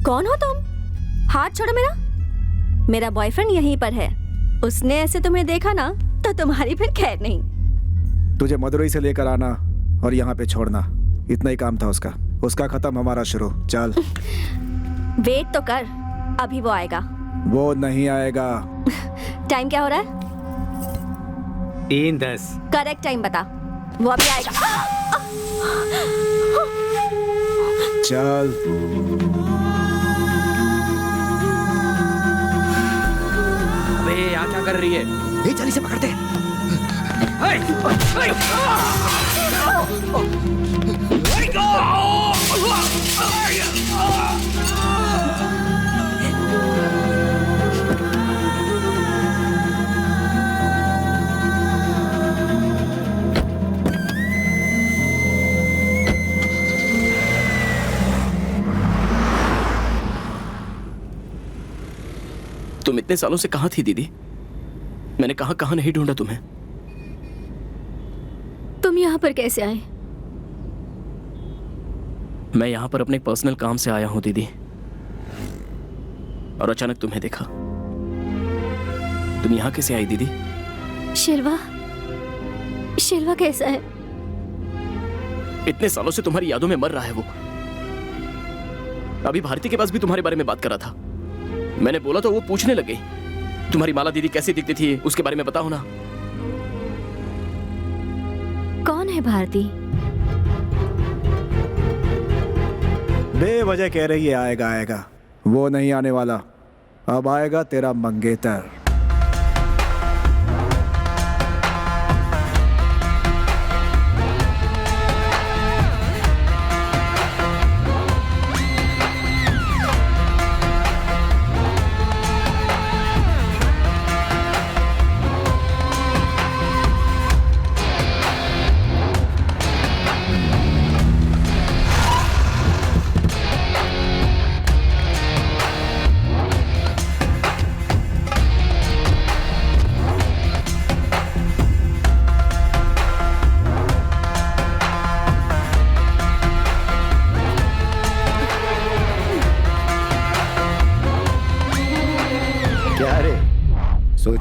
M: कौन हो तुम? हाथ छोड़ो मेरा। मेरा बॉयफ्रेंड यहीं पर है, उसने ऐसे तुम्हें देखा ना तो तुम्हारी फिर खैर नहीं।
E: तुझे मदुरई से लेकर आना और यहाँ पे छोड़ना, इतना ही काम था उसका। उसका खत्म, हमारा शुरू। चल।
M: वेट तो कर, अभी वो आएगा।
E: वो नहीं आएगा।
M: टाइम क्या हो रहा है?
A: 3:10।
M: करेक्ट टाइम बता, वो अभी आएगा।
E: चल।
A: अबे यहाँ क्या कर रही है?
H: ये चल इसे पकड़ते हैं।
F: तुम इतने सालों से कहां थी दीदी? मैंने कहां कहां नहीं ढूंढा तुम्हें।
M: तुम यहाँ पर कैसे आए?
F: मैं यहाँ पर अपने पर्सनल काम से आया हूँ दीदी, और अचानक तुम्हें देखा। तुम यहाँ कैसे आई दीदी?
M: शिल्वा, शिल्वा कैसा है?
F: इतने सालों से तुम्हारी यादों में मर रहा है वो। अभी भारती के पास भी तुम्हारे बारे में बात कर रहा था। मैंने बोला तो वो पूछने लग गई, तुम्हारी माला दीदी कैसी दिखती थी, उसके बारे में बताओ ना।
M: कौन है भारती?
E: बेवजह कह रही है आएगा आएगा, वो नहीं आने वाला। अब आएगा तेरा मंगेतर।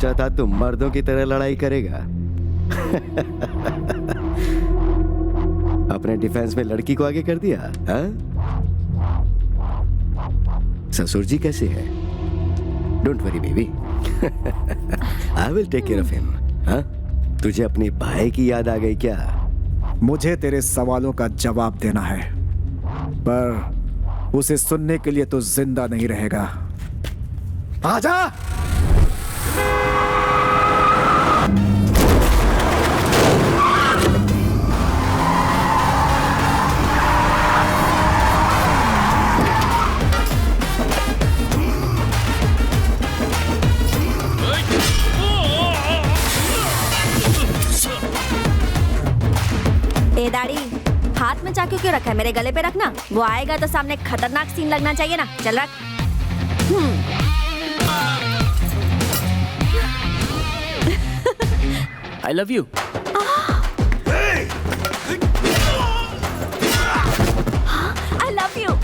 K: सोचा था तुम मर्दों की तरह लड़ाई करेगा। अपने डिफेंस में लड़की को आगे कर दिया, हाँ? ससुर जी कैसे हैं? Don't worry baby, I will take care of him. हाँ? तुझे अपनी भाई की याद आ गई क्या?
E: मुझे तेरे सवालों का जवाब देना है, पर उसे सुनने के लिए तो जिंदा नहीं रहेगा। आजा!
M: ए दाढ़ी, हाथ में चाकू क्यों रखा है? मेरे गले पे रखना, वो आएगा तो सामने खतरनाक सीन लगना चाहिए ना। चल रख।
F: I love you.
M: I love you.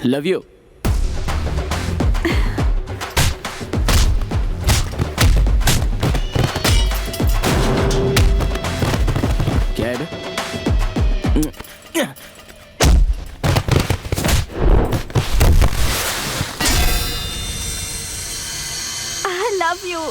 F: Love you. क्या है बे?
M: I love you.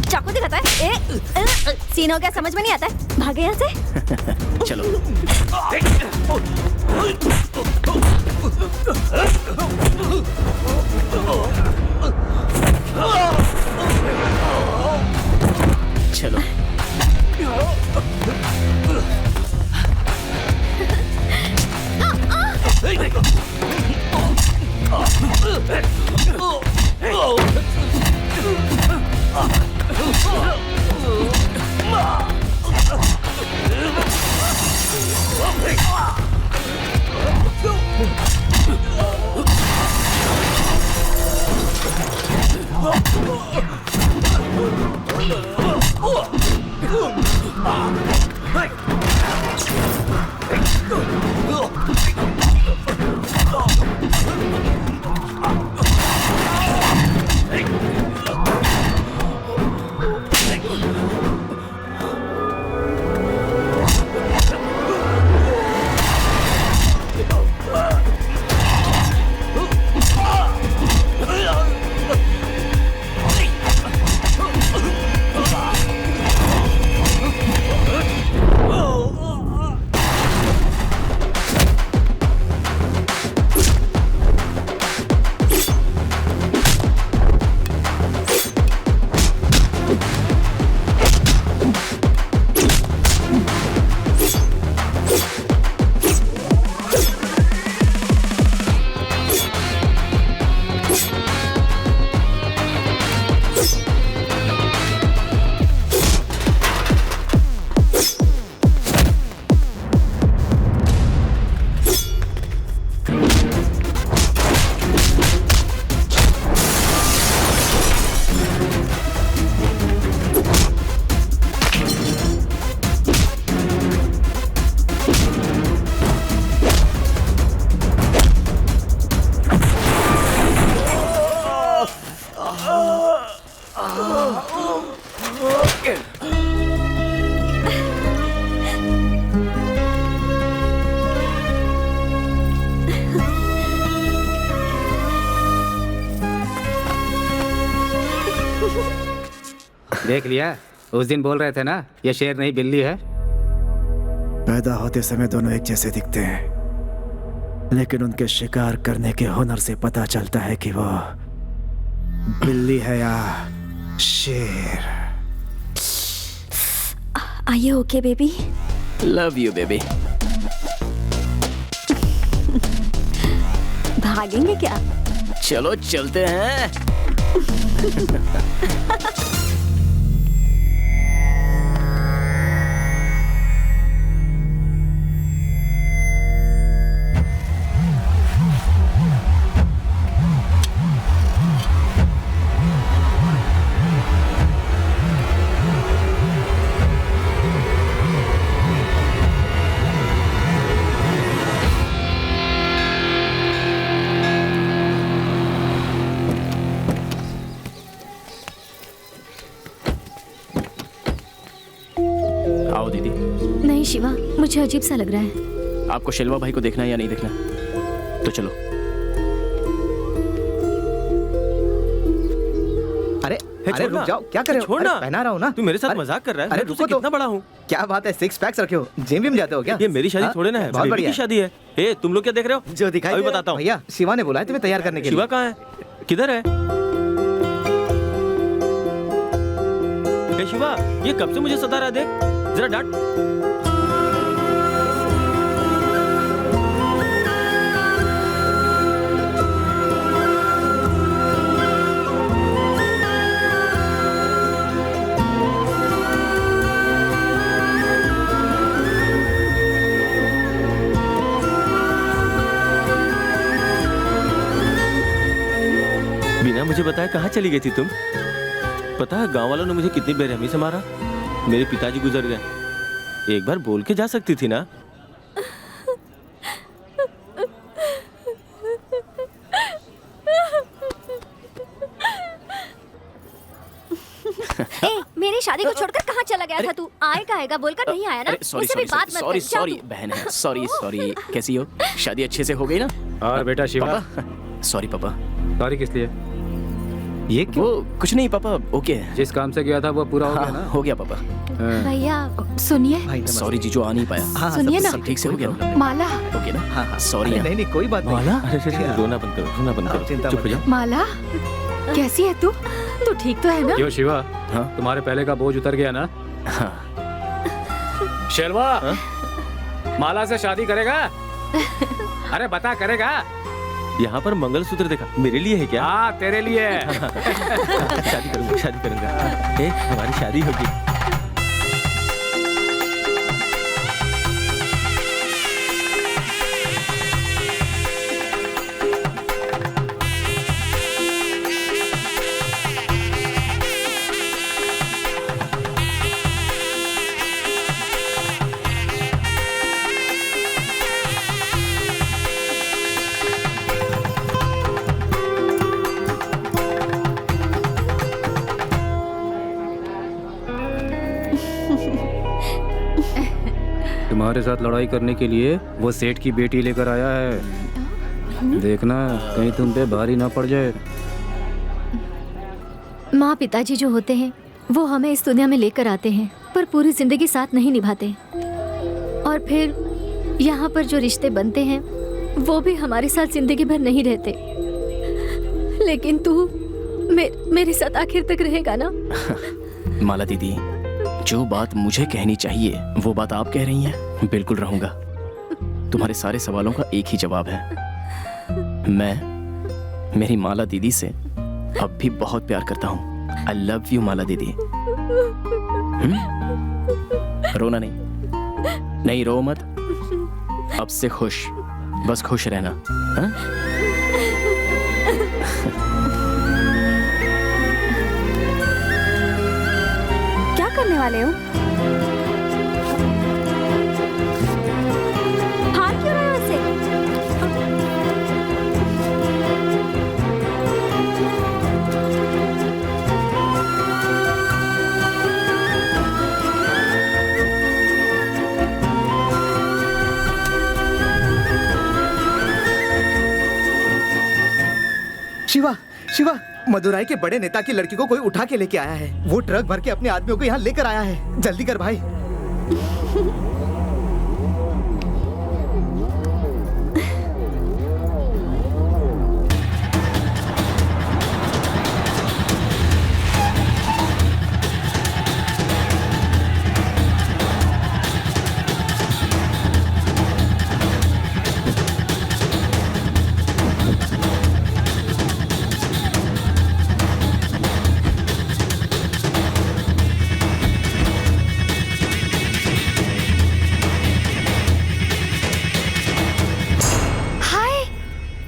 M: चाकू दिखाता है? सीन हो गया, समझ में नहीं आता है। भागे यहाँ से।
F: चलो। चलो।
A: देख लिया, उस दिन बोल रहे थे ना ये शेर नहीं बिल्ली है।
E: पैदा होते समय दोनों एक जैसे दिखते हैं, लेकिन उनके शिकार करने के हुनर से पता चलता है कि वो बिल्ली है या शेर।
M: Are you okay, baby?
F: Love you baby.
M: भागेंगे क्या?
F: चलो चलते हैं। आओ दीदी।
M: नहीं शिवा, मुझे अजीब सा लग रहा है।
F: आपको शिल्वा भाई को देखना है या नहीं देखना? तो चलो।
J: अरे
I: हे,
J: अरे रुक जाओ, क्या कर रहे हो?
I: छोड़ना।
J: अरे, पहना रहा हूँ ना।
I: तू मेरे साथ
J: अरे,
I: मजाक कर रहा है?
J: अरे
I: मैं तुझसे
J: रुको तो।
I: कितना बड़ा हूँ?
J: क्या बात है, 6 पैक्स रखे हो? जिम विम जाते हो क्या?
I: ये मेरी शादी
J: हाँ?
I: थोड़े ना है,
J: बहुत
I: बेबी
J: बढ़िया
I: की शादी है। ए, तुम लोग क्या देख रहे हो?
J: जो दिखाई
I: अभी
J: दे रहा है।
I: बताता हूँ।
J: भैया शिवा ने बुलाया तुम्हें तैयार करने के लिए।
I: शिवा कहाँ है? किधर है? ए शिवा, ये कब से मुझे सता रहा है? देख जरा डांट। बिना मुझे बताए कहाँ चली गई थी तुम? पता है गांव वालों ने मुझे कितनी बेरहमी से मारा। मेरे पिताजी गुजर गए। एक बार बोल के जा सकती थी ना।
L: ए, मेरी शादी को छोड़कर कहाँ चला गया था तू? आएगा बोलकर नहीं आया ना?
F: सॉरी
L: मुझसे भी बात मत कर। जा
F: सॉरी
L: तू।
F: बहन है। सॉरी कैसी हो? शादी अच्छे से हो गई ना?
A: और बेटा शिवा,
F: पापा सॉरी पापा।
A: सॉरी किस लिए? ये क्यों?
F: वो कुछ नहीं पापा, ओके है।
A: जिस काम से गया था वो पूरा हो गया ना?
F: हो गया पापा।
L: भैया
G: सुनिए,
F: सॉरी जीजू, आ नहीं पाया।
J: हाँ,
G: सुनिए ना।
F: सब ठीक से हो गया ना?
G: माला,
F: ओके ना?
J: हाँ,
F: सॉरी
J: अरे
F: यार।
J: नहीं नहीं कोई बात नहीं।
F: माला?
I: अरे रोना बंद करो, रोना बंद
J: आप
I: करो,
J: चिंता
I: चुप
J: मत
I: हो जाओ।
G: माला, कैसी है तू? तू ठीक तो है ना?
A: क्यों शिवा,
F: हाँ?
A: तुम्हारे पहले का बोझ उतर गया ना?
F: हाँ।
A: शेरवा, माला से शादी करेगा? अरे बता, करेगा?
I: यहाँ पर मंगलसूत्र देखा, मेरे लिए है क्या?
A: हाँ तेरे लिए।
I: शादी करूंगा, शादी करूंगा। ए, हमारी शादी होगी।
A: तुम्हारे साथ लड़ाई करने के लिए वो सेठ की बेटी लेकर आया है। देखना कहीं तुम पे भारी ना पड़ जाए।
L: माँ पिताजी जो होते हैं वो हमें इस दुनिया में लेकर आते हैं, पर पूरी जिंदगी साथ नहीं निभाते। और फिर यहाँ पर जो रिश्ते बनते हैं वो भी हमारे साथ जिंदगी भर नहीं रहते। लेकिन तू मेरे साथ आखिर तक रहेगा ना?
F: माला दीदी, जो बात मुझे कहनी चाहिए वो बात आप कह रही हैं। बिल्कुल रहूंगा। तुम्हारे सारे सवालों का एक ही जवाब है। मैं मेरी माला दीदी से अब भी बहुत प्यार करता हूँ। आई लव यू माला दीदी। रोना नहीं, रो मत। अब से खुश, बस खुश रहना। हा?
M: क्या करने वाले हो? हार क्यों रहे हो ऐसे?
J: शिवा शिवा मदुराई के बड़े नेता की लड़की को कोई उठा के लेके आया है। वो ट्रक भर के अपने आदमियों को यहाँ लेकर आया है। जल्दी कर भाई।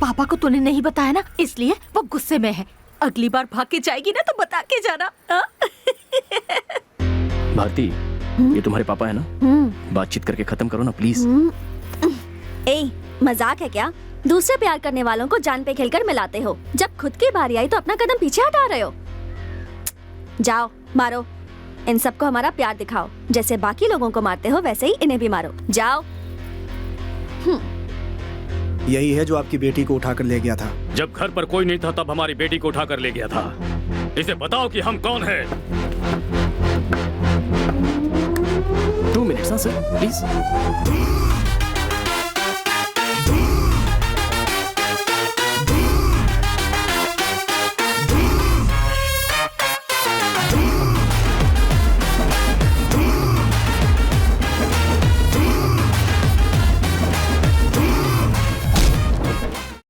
G: पापा को तूने नहीं बताया ना, इसलिए वो गुस्से में है। अगली बार भाग के जाएगी ना तो बता के जाना।
F: भारती, ये तुम्हारे पापा है ना? बातचीत करके खत्म करो ना प्लीज।
M: ए, मजाक है क्या? दूसरे प्यार करने वालों को जान पे खेलकर मिलाते हो, जब खुद की बारी आई तो अपना कदम पीछे हटा रहे हो। जाओ मारो, इन सबको हमारा प्यार दिखाओ। जैसे बाकी लोगों को मारते हो वैसे ही इन्हें भी मारो। जाओ।
E: यही है जो आपकी बेटी को उठाकर ले गया था।
A: जब घर पर कोई नहीं था तब हमारी बेटी को उठाकर ले गया था। इसे बताओ कि हम कौन हैं।
F: 2 मिनट्स सर प्लीज।